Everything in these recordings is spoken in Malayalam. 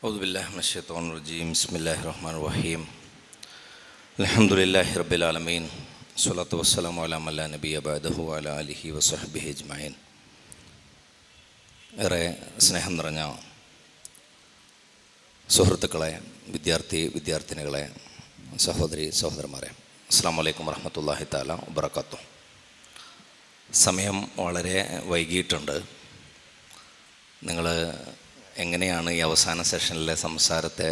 ഔദുബില്ലാഹി മിനശ്ശൈത്വാനിർ റജീം. ബിസ്മില്ലാഹിർ റഹ്മാനിർ റഹീം. അൽഹംദുലില്ലാഹി റബ്ബിൽ ആലമീൻ. സ്വല്ലല്ലാഹു വസ്സലാമു അലാ മൻ ലാ നബിയ്യ ബഅദഹു വഅലാ ആലിഹി വസഹ്ബിഹി അജ്മഈൻ. ഏറെ സ്നേഹം നിറഞ്ഞ സുഹൃത്തുക്കളെ, വിദ്യാർത്ഥിനികളെ, സഹോദരന്മാരെ, അസ്സലാമു അലൈക്കും വറഹ്മത്തുള്ളാഹി തആല വബറകാതുഹു. സമയം വളരെ വൈകിയിട്ടുണ്ട്. നിങ്ങൾ എങ്ങനെയാണ് ഈ അവസാന സെഷനിലെ സംസാരത്തെ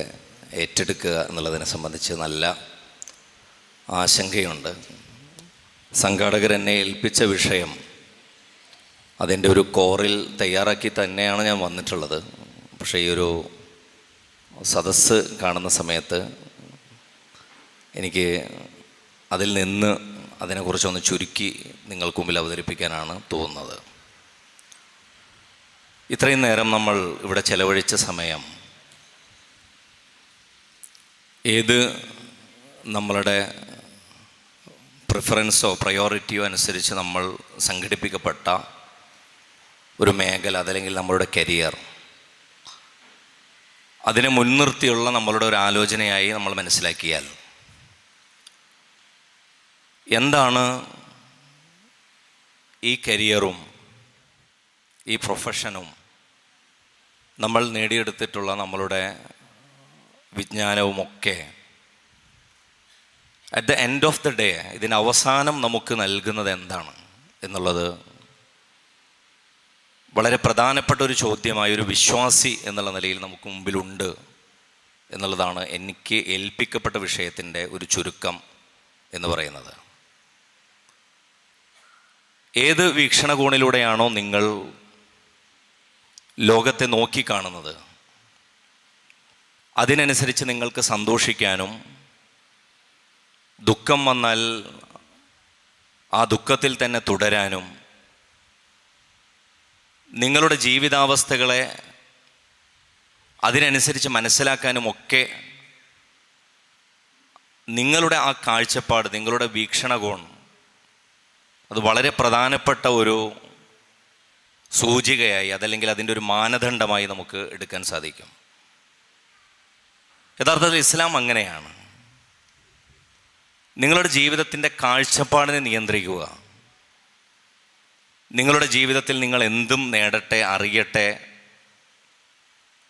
ഏറ്റെടുക്കുക എന്നുള്ളതിനെ സംബന്ധിച്ച് നല്ല ആശങ്കയുണ്ട്. സംഘാടകർ എന്നെ ഏൽപ്പിച്ച വിഷയം അതിൻ്റെ ഒരു കോറിൽ തയ്യാറാക്കി തന്നെയാണ് ഞാൻ വന്നിട്ടുള്ളത്. പക്ഷേ ഈ ഒരു സദസ്സ് കാണുന്ന സമയത്ത് എനിക്ക് അതിൽ നിന്ന് അതിനെക്കുറിച്ചൊന്ന് ചുരുക്കി നിങ്ങൾക്ക് മുമ്പിൽ അവതരിപ്പിക്കാനാണ് തോന്നുന്നത്. ഇത്രയും നേരം നമ്മൾ ഇവിടെ ചെലവഴിച്ച സമയം ഏത് നമ്മളുടെ പ്രിഫറൻസോ പ്രയോറിറ്റിയോ അനുസരിച്ച് നമ്മൾ സംഘടിപ്പിക്കപ്പെട്ട ഒരു മേഖല, അതല്ലെങ്കിൽ നമ്മളുടെ കരിയർ, അതിനെ മുൻനിർത്തിയുള്ള നമ്മളുടെ ഒരു ആലോചനയായി നമ്മൾ മനസ്സിലാക്കിയാൽ എന്താണ് ഈ കരിയറും ഈ പ്രൊഫഷനും നമ്മൾ നേടിയെടുത്തിട്ടുള്ള നമ്മളുടെ വിജ്ഞാനവുമൊക്കെ at the end of the day ഇതിന് അവസാനം നമുക്ക് നൽകുന്നത് എന്താണ് എന്നുള്ളത് വളരെ പ്രധാനപ്പെട്ട ഒരു ചോദ്യമായ ഒരു വിശ്വാസി എന്നുള്ള നിലയിൽ നമുക്ക് മുമ്പിലുണ്ട് എന്നുള്ളതാണ് എനിക്ക് ഏൽപ്പിക്കപ്പെട്ട വിഷയത്തിൻ്റെ ഒരു ചുരുക്കം എന്ന് പറയുന്നത്. ഏത് വീക്ഷണകോണിലൂടെയാണോ നിങ്ങൾ ലോകത്തെ നോക്കിക്കാണുന്നത്, അതിനനുസരിച്ച് നിങ്ങൾക്ക് സന്തോഷിക്കാനും ദുഃഖം വന്നാൽ ആ ദുഃഖത്തിൽ തന്നെ തുടരാനും നിങ്ങളുടെ ജീവിതാവസ്ഥകളെ അതിനനുസരിച്ച് മനസ്സിലാക്കാനുമൊക്കെ നിങ്ങളുടെ ആ കാഴ്ചപ്പാട്, നിങ്ങളുടെ വീക്ഷണകോൺ, അത് വളരെ പ്രധാനപ്പെട്ട ഒരു സൂചികയായി, അതല്ലെങ്കിൽ അതിൻ്റെ ഒരു മാനദണ്ഡമായി നമുക്ക് എടുക്കാൻ സാധിക്കും. യഥാർത്ഥത്തിൽ ഇസ്ലാം അങ്ങനെയാണ്. നിങ്ങളുടെ ജീവിതത്തിൻ്റെ കാഴ്ചപ്പാടിനെ നിയന്ത്രിക്കുക. നിങ്ങളുടെ ജീവിതത്തിൽ നിങ്ങൾ എന്തും നേടട്ടെ, അറിയട്ടെ,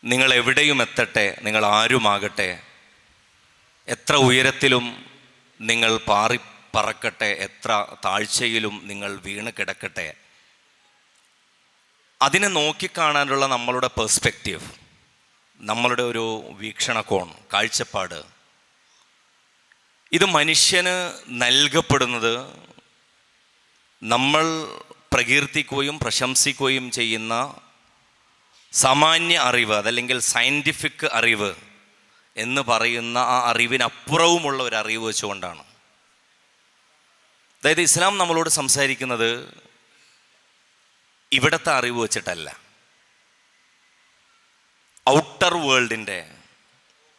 നിങ്ങൾ എവിടെയും എത്തട്ടെ, നിങ്ങൾ ആരുമാകട്ടെ, എത്ര ഉയരത്തിലും നിങ്ങൾ പറക്കട്ടെ, എത്ര താഴ്ചയിലും നിങ്ങൾ വീണ് കിടക്കട്ടെ, അതിനെ നോക്കിക്കാണാനുള്ള നമ്മളുടെ പെർസ്പെക്റ്റീവ്, നമ്മളുടെ ഒരു വീക്ഷണകോൺ, കാഴ്ചപ്പാട്, ഇത് മനുഷ്യന് നൽകപ്പെടുന്നത് നമ്മൾ പ്രകീർത്തിക്കുകയും പ്രശംസിക്കുകയും ചെയ്യുന്ന സാമാന്യ അറിവ്, അതല്ലെങ്കിൽ സയൻറ്റിഫിക് അറിവ് എന്ന് പറയുന്ന ആ അറിവിനപ്പുറവുമുള്ള ഒരു അറിവ് വെച്ചുകൊണ്ടാണ്. അതായത് ഇസ്ലാം നമ്മളോട് സംസാരിക്കുന്നത് ഇവിടുത്തെ അറിവ് വെച്ചിട്ടല്ല, ഔട്ടർ വേൾഡിൻ്റെ,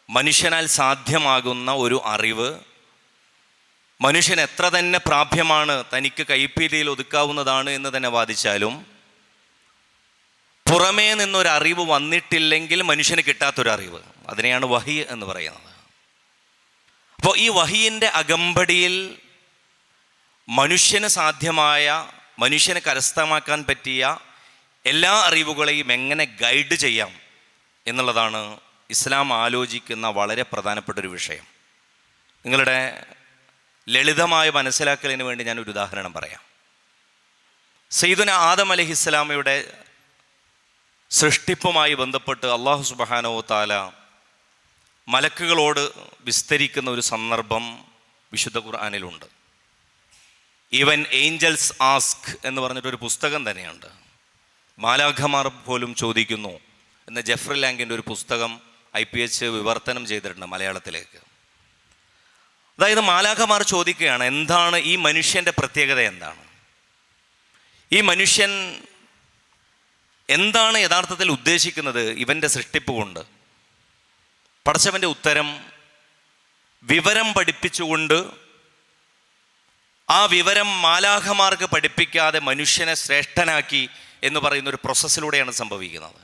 മനുഷ്യനാൽ സാധ്യമാകുന്ന ഒരു അറിവ് മനുഷ്യൻ എത്ര തന്നെ പ്രാപ്യമാണ്, തനിക്ക് കൈപ്പീലിയിൽ ഒതുക്കാവുന്നതാണ് എന്ന് തന്നെ വാദിച്ചാലും പുറമേ നിന്നൊരറിവ് വന്നിട്ടില്ലെങ്കിൽ മനുഷ്യന് കിട്ടാത്തൊരറിവ്, അതിനെയാണ് വഹി എന്ന് പറയുന്നത്. അപ്പോൾ ഈ വഹിയിൻ്റെ അകമ്പടിയിൽ മനുഷ്യന് സാധ്യമായ, മനുഷ്യന് കരസ്ഥമാക്കാൻ പറ്റിയ എല്ലാ അറിവുകളെയും എങ്ങനെ ഗൈഡ് ചെയ്യാം എന്നുള്ളതാണ് ഇസ്ലാം ആലോചിക്കുന്ന വളരെ പ്രധാനപ്പെട്ട ഒരു വിഷയം. നിങ്ങളുടെ ലളിതമായ മനസ്സിലാക്കലിന് വേണ്ടി ഞാനൊരു ഉദാഹരണം പറയാം. സയ്യിദുന ആദം അലൈഹിസ്സലാമയുടെ സൃഷ്ടിപ്പുമായി ബന്ധപ്പെട്ട് അല്ലാഹു സുബ്ഹാനഹു വ തആല മലക്കുകളോട് വിസ്തരിക്കുന്ന ഒരു സന്ദർഭം വിശുദ്ധ ഖുർആനിലുണ്ട്. ഈവൻ ഏഞ്ചൽസ് ആസ്ക് എന്ന് പറഞ്ഞിട്ടൊരു പുസ്തകം തന്നെയുണ്ട്. മാലാഖമാർ പോലും ചോദിക്കുന്നു എന്ന ജെഫ്രി ലാങ്കിൻ്റെ ഒരു പുസ്തകം IPH വിവർത്തനം ചെയ്തിട്ടുണ്ട് മലയാളത്തിലേക്ക്. അതായത് മാലാഖമാർ ചോദിക്കുകയാണ്, എന്താണ് ഈ മനുഷ്യൻ്റെ പ്രത്യേകത, എന്താണ് ഈ മനുഷ്യൻ, എന്താണ് യഥാർത്ഥത്തിൽ ഉദ്ദേശിക്കുന്നത് ഇവൻ്റെ സൃഷ്ടിപ്പ് കൊണ്ട്? പടച്ചവൻ്റെ ഉത്തരം, വിവരം പഠിപ്പിച്ചുകൊണ്ട് ആ വിവരം മാലാഖമാർക്ക് പഠിപ്പിക്കാതെ മനുഷ്യനെ ശ്രേഷ്ഠനാക്കി എന്ന് പറയുന്ന ഒരു പ്രോസസ്സിലൂടെയാണ് സംഭവിക്കുന്നത്.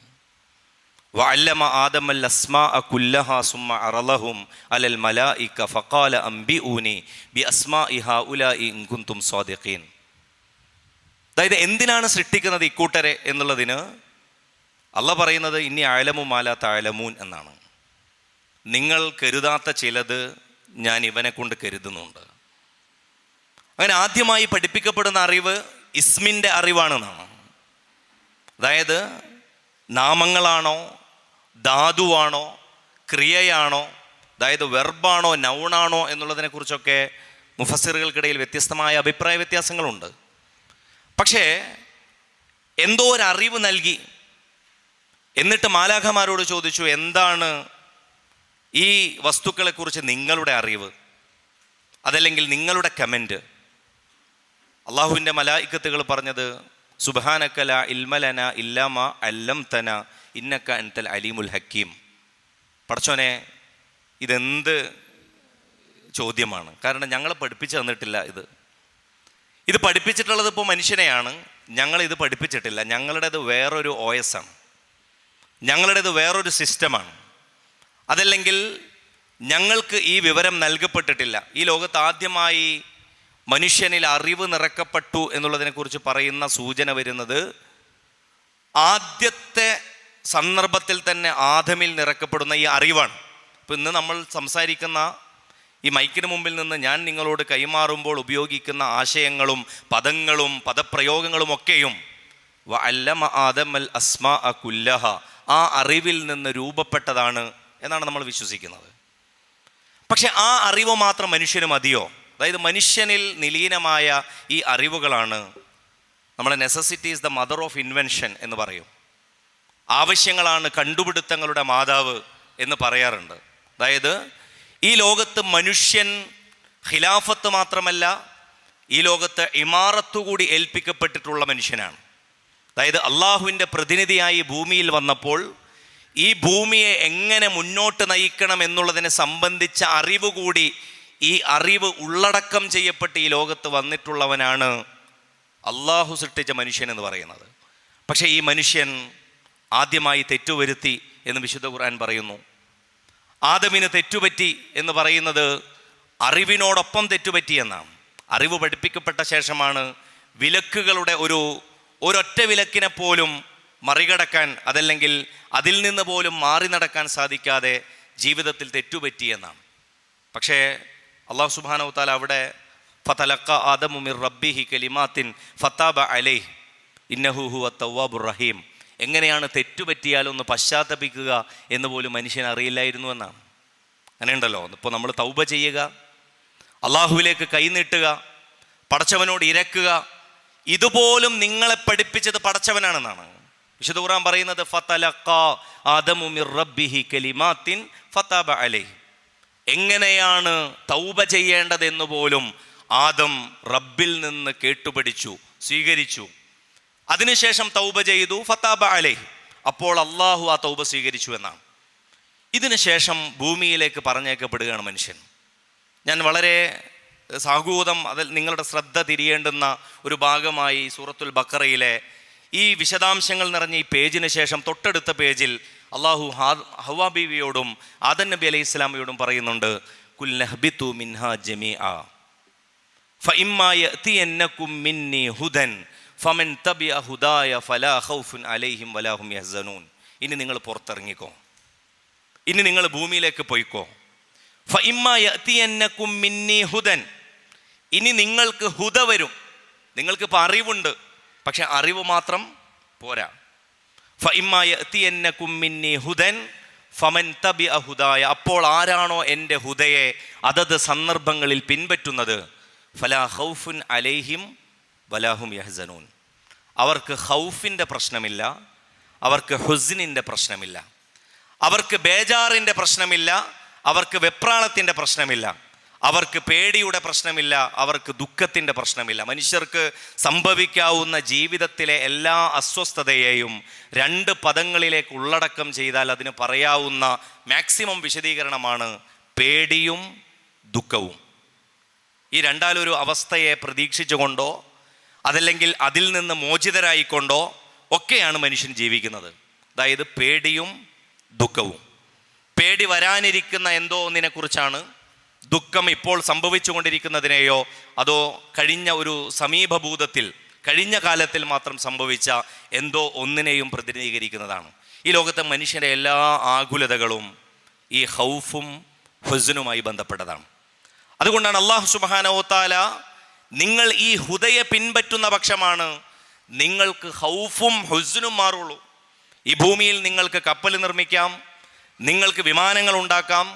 വഅല്ലമ ആദമൽ അസ്മാഅ കുല്ലഹാ സുമ്മ അറളഹും അലൽ മലായിക ഫഖാല അംബിഊനി ബിഅസ്മാഇ ഹൗലാഇ ഇൻ കുൻതും സ്വാദിഖീൻ. അതായത് എന്തിനാണ് സൃഷ്ടിക്കുന്നത് ഇക്കൂട്ടരെ എന്നുള്ളതിന് അള്ളാഹ് പറയുന്നത് ഇന്നി അഅലമു മാ ലാ തഅലമൂൻ എന്നാണ്. നിങ്ങൾ കരുതാത്ത ചിലത് ഞാൻ ഇവനെ കൊണ്ട് കരുതുന്നുണ്ട്. അങ്ങനെ ആദ്യമായി പഠിപ്പിക്കപ്പെടുന്ന അറിവ് ഇസ്മിൻ്റെ അറിവാണെന്നാണ്. അതായത് നാമങ്ങളാണോ, ധാതുവാണോ, ക്രിയയാണോ, അതായത് വെർബാണോ, നൗണാണോ എന്നുള്ളതിനെക്കുറിച്ചൊക്കെ മുഫസ്സിറുകൾക്കിടയിൽ വ്യത്യസ്തമായ അഭിപ്രായ വ്യത്യാസങ്ങളുണ്ട്. പക്ഷേ എന്തോ ഒരു അറിവ് നൽകി. എന്നിട്ട് മാലാഖമാരോട് ചോദിച്ചു, എന്താണ് ഈ വസ്തുക്കളെക്കുറിച്ച് നിങ്ങളുടെ അറിവ്, അതല്ലെങ്കിൽ നിങ്ങളുടെ കമൻറ്റ്? അള്ളാഹുവിൻ്റെ മലായിക്കത്തുകൾ പറഞ്ഞത് സുബ്ഹാനക ലാ ഇൽമ ലനാ ഇല്ലാ മാ അല്ലംതന ഇന്നക അൻതൽ അലീമുൽ ഹക്കീം. പടച്ചോനെ, ഇതെന്ത് ചോദ്യമാണ്? കാരണം ഞങ്ങൾ പഠിപ്പിച്ചു തന്നിട്ടില്ല. ഇത് പഠിപ്പിച്ചിട്ടുള്ളത് ഇപ്പോൾ മനുഷ്യനെയാണ്. ഞങ്ങളിത് പഠിപ്പിച്ചിട്ടില്ല. ഞങ്ങളുടേത് വേറൊരു OS ആണ്, ഞങ്ങളുടേത് വേറൊരു സിസ്റ്റമാണ്. അതല്ലെങ്കിൽ ഞങ്ങൾക്ക് ഈ വിവരം നൽകപ്പെട്ടിട്ടില്ല. ഈ ലോകത്ത് ആദ്യമായി മനുഷ്യനിൽ അറിവ് നിറക്കപ്പെട്ടു എന്നുള്ളതിനെക്കുറിച്ച് പറയുന്ന സൂചന വരുന്നത് ആദ്യത്തെ സന്ദർഭത്തിൽ തന്നെ ആദമിൽ നിറക്കപ്പെടുന്ന ഈ അറിവാണ്. ഇപ്പം ഇന്ന് നമ്മൾ സംസാരിക്കുന്ന ഈ മൈക്കിന് മുമ്പിൽ നിന്ന് ഞാൻ നിങ്ങളോട് കൈമാറുമ്പോൾ ഉപയോഗിക്കുന്ന ആശയങ്ങളും പദങ്ങളും പദപ്രയോഗങ്ങളും ഒക്കെയും വഅല്ലമ ആദമൽ അസ്മാഅ കുല്ലഹ, ആ അറിവിൽ നിന്ന് രൂപപ്പെട്ടതാണ് എന്നാണ് നമ്മൾ വിശ്വസിക്കുന്നത്. പക്ഷെ ആ അറിവ് മാത്രം മനുഷ്യന് മതിയോ? അതായത് മനുഷ്യനിൽ നിലീനമായ ഈ അറിവുകളാണ് നമ്മുടെ necessity is the mother of invention എന്ന് പറയും. ആവശ്യങ്ങളാണ് കണ്ടുപിടുത്തങ്ങളുടെ മാതാവ് എന്ന് പറയാറുണ്ട്. അതായത് ഈ ലോകത്ത് മനുഷ്യൻ ഖിലാഫത്ത് മാത്രമല്ല, ഈ ലോകത്ത് ഇമാറത്തു കൂടി ഏൽപ്പിക്കപ്പെട്ടിട്ടുള്ള മനുഷ്യനാണ്. അതായത് അള്ളാഹുവിൻ്റെ പ്രതിനിധിയായി ഭൂമിയിൽ വന്നപ്പോൾ ഈ ഭൂമിയെ എങ്ങനെ മുന്നോട്ട് നയിക്കണം എന്നുള്ളതിനെ സംബന്ധിച്ച അറിവ് കൂടി, ഈ അറിവ് ഉള്ളടക്കം ചെയ്യപ്പെട്ട് ഈ ലോകത്ത് വന്നിട്ടുള്ളവനാണ് അള്ളാഹു സൃഷ്ടിച്ച മനുഷ്യൻ എന്ന് പറയുന്നത്. പക്ഷേ ഈ മനുഷ്യൻ ആദ്യമായി തെറ്റുവരുത്തി എന്ന് വിശുദ്ധ ഖുർആൻ പറയുന്നു. ആദമിന് തെറ്റുപറ്റി എന്ന് പറയുന്നത് അറിവിനോടൊപ്പം തെറ്റുപറ്റി എന്നാണ്. അറിവ് പഠിപ്പിക്കപ്പെട്ട ശേഷമാണ് വിലക്കുകളുടെ ഒരൊറ്റ വിലക്കിനെ പോലും മറികടക്കാൻ, അതല്ലെങ്കിൽ അതിൽ നിന്ന് പോലും മാറി നടക്കാൻ സാധിക്കാതെ ജീവിതത്തിൽ തെറ്റുപറ്റി എന്നാണ്. പക്ഷേ അല്ലാഹു സുബ്ഹാനഹു വ തആല അവിടെ ഫതലഖ ആദമു മിർ റബ്ബിഹി കലിമാത്തിൻ ഫതാബ അലൈഹി ഇന്നഹു ഹുവ തവ്വാബുർ റഹീം. എങ്ങനെയാണ് തെറ്റുപറ്റിയാലൊന്ന് പശ്ചാത്തപിക്കുക എന്ന് പോലും മനുഷ്യൻ അറിയില്ലായിരുന്നു എന്നാണ്. അങ്ങനെയുണ്ടല്ലോ, ഇപ്പോൾ നമ്മൾ തൗബ ചെയ്യുക, അള്ളാഹുവിലേക്ക് കൈനീട്ടുക, പടച്ചവനോട് ഇരക്കുക, ഇതുപോലും നിങ്ങളെ പഠിപ്പിച്ചത് പടച്ചവനാണെന്നാണ് വിശുദ്ധ ഖുർആൻ പറയുന്നത്. ഫതലഖ ആദമു മിർ റബ്ബിഹി കലിമാത്തിൻ ഫതാബ അലൈഹി. എങ്ങനെയാണ് തൗബ ചെയ്യേണ്ടതെന്ന് പോലും ആദം റബ്ബിൽ നിന്ന് കേട്ടുപഠിച്ചു, സ്വീകരിച്ചു. അതിനുശേഷം തൗബ ചെയ്തു, ഫതാബ അലൈഹി, അപ്പോൾ അള്ളാഹു ആ തൗബ സ്വീകരിച്ചു എന്നാണ്. ഇതിനുശേഷം ഭൂമിയിലേക്ക് പറഞ്ഞേക്കപ്പെടുകയാണ് മനുഷ്യൻ. ഞാൻ വളരെ സാഹൂതം അതിൽ നിങ്ങളുടെ ശ്രദ്ധ തിരിയേണ്ടുന്ന ഒരു ഭാഗമായി സൂറത്തുൽ ബഖറയിലെ ഈ വിശദാംശങ്ങൾ നിറഞ്ഞ ഈ പേജിന് ശേഷം തൊട്ടടുത്ത പേജിൽ അള്ളാഹു ഹവ്വാ ബീവിയോടും ആദം നബി അലൈഹി ഇസ്ലാമിയോടും പറയുന്നുണ്ട്, കുൽ നഹ്ബിതു മിൻഹാ ജമീഅ ഫഇമ്മാ യഅതിയന്നകും മിന്നി ഹുദൻ ഫമൻ തബിഅ ഹുദായ ഫലാ ഖൗഫുൻ അലൈഹിം വലാ ഹും യഹ്സനൂൻ. ഇനി നിങ്ങൾ പുറത്തിറങ്ങിക്കോ, ഇനി നിങ്ങൾ ഭൂമിയിലേക്ക് പോയിക്കോ. ഫഇമ്മാ യഅതിയന്നകും മിന്നി ഹുദൻ, ഇനി നിങ്ങൾക്ക് ഹുദ വരും. നിങ്ങൾക്കിപ്പോൾ അറിവുണ്ട്, പക്ഷെ അറിവ് മാത്രം പോരാ. ഫഇമ്മാ യഅതിയന്നകും മിന്നി ഹുദൻ ഫമൻ തബിഅ ഹുദായ, അപ്പോൾ ആരാണോ എൻ്റെ ഹുദയെ അതത് സന്ദർഭങ്ങളിൽ പിൻപറ്റുന്നത്, ഫലാ ഖൗഫുൻ അലൈഹിം വലാഹും യഹ്സനൂൻ, അവർക്ക് ഖൗഫിൻ്റെ പ്രശ്നമില്ല, അവർക്ക് ഹുസ്നിൻ്റെ പ്രശ്നമില്ല, അവർക്ക് ബേജാറിൻ്റെ പ്രശ്നമില്ല, അവർക്ക് വെപ്രാളത്തിൻ്റെ പ്രശ്നമില്ല, അവർക്ക് പേടിയുടെ പ്രശ്നമില്ല, അവർക്ക് ദുഃഖത്തിൻ്റെ പ്രശ്നമില്ല. മനുഷ്യർക്ക് സംഭവിക്കാവുന്ന ജീവിതത്തിലെ എല്ലാ അസ്വസ്ഥതയെയും രണ്ട് പദങ്ങളിലേക്ക് ഉള്ളടക്കം ചെയ്താൽ അതിന് പറയാവുന്ന മാക്സിമം വിശദീകരണമാണ് പേടിയും ദുഃഖവും. ഈ രണ്ടാലൊരു അവസ്ഥയെ പ്രതീക്ഷിച്ചുകൊണ്ടോ അതല്ലെങ്കിൽ അതിൽ നിന്ന് മോചിതരായിക്കൊണ്ടോ ഒക്കെയാണ് മനുഷ്യൻ ജീവിക്കുന്നത്. അതായത് പേടിയും ദുഃഖവും. പേടി വരാനിരിക്കുന്ന എന്തോ ഒന്നിനെക്കുറിച്ചാണ്. ദുഃഖം ഇപ്പോൾ സംഭവിച്ചുകൊണ്ടിരിക്കുന്നതിനെയോ അതോ കഴിഞ്ഞ ഒരു സമീപഭൂതത്തിൽ കഴിഞ്ഞ കാലത്തിൽ മാത്രം സംഭവിച്ച എന്തോ ഒന്നിനെയും പ്രതിനിധീകരിക്കുന്നതാണ്. ഈ ലോകത്തെ മനുഷ്യൻ്റെ എല്ലാ ആകുലതകളും ഈ ഖൗഫും ഹുസ്നുമായി ബന്ധപ്പെട്ടതാണ്. അതുകൊണ്ടാണ് അല്ലാഹു സുബ്ഹാനഹു വ തആല നിങ്ങൾ ഈ ഹുദയെ പിൻപറ്റുന്ന പക്ഷമാണ് നിങ്ങൾക്ക് ഖൗഫും ഹുസ്നും മാറുള്ളൂ. ഈ ഭൂമിയിൽ നിങ്ങൾക്ക് കപ്പൽ നിർമ്മിക്കാം, നിങ്ങൾക്ക് വിമാനങ്ങൾ ഉണ്ടാക്കാം,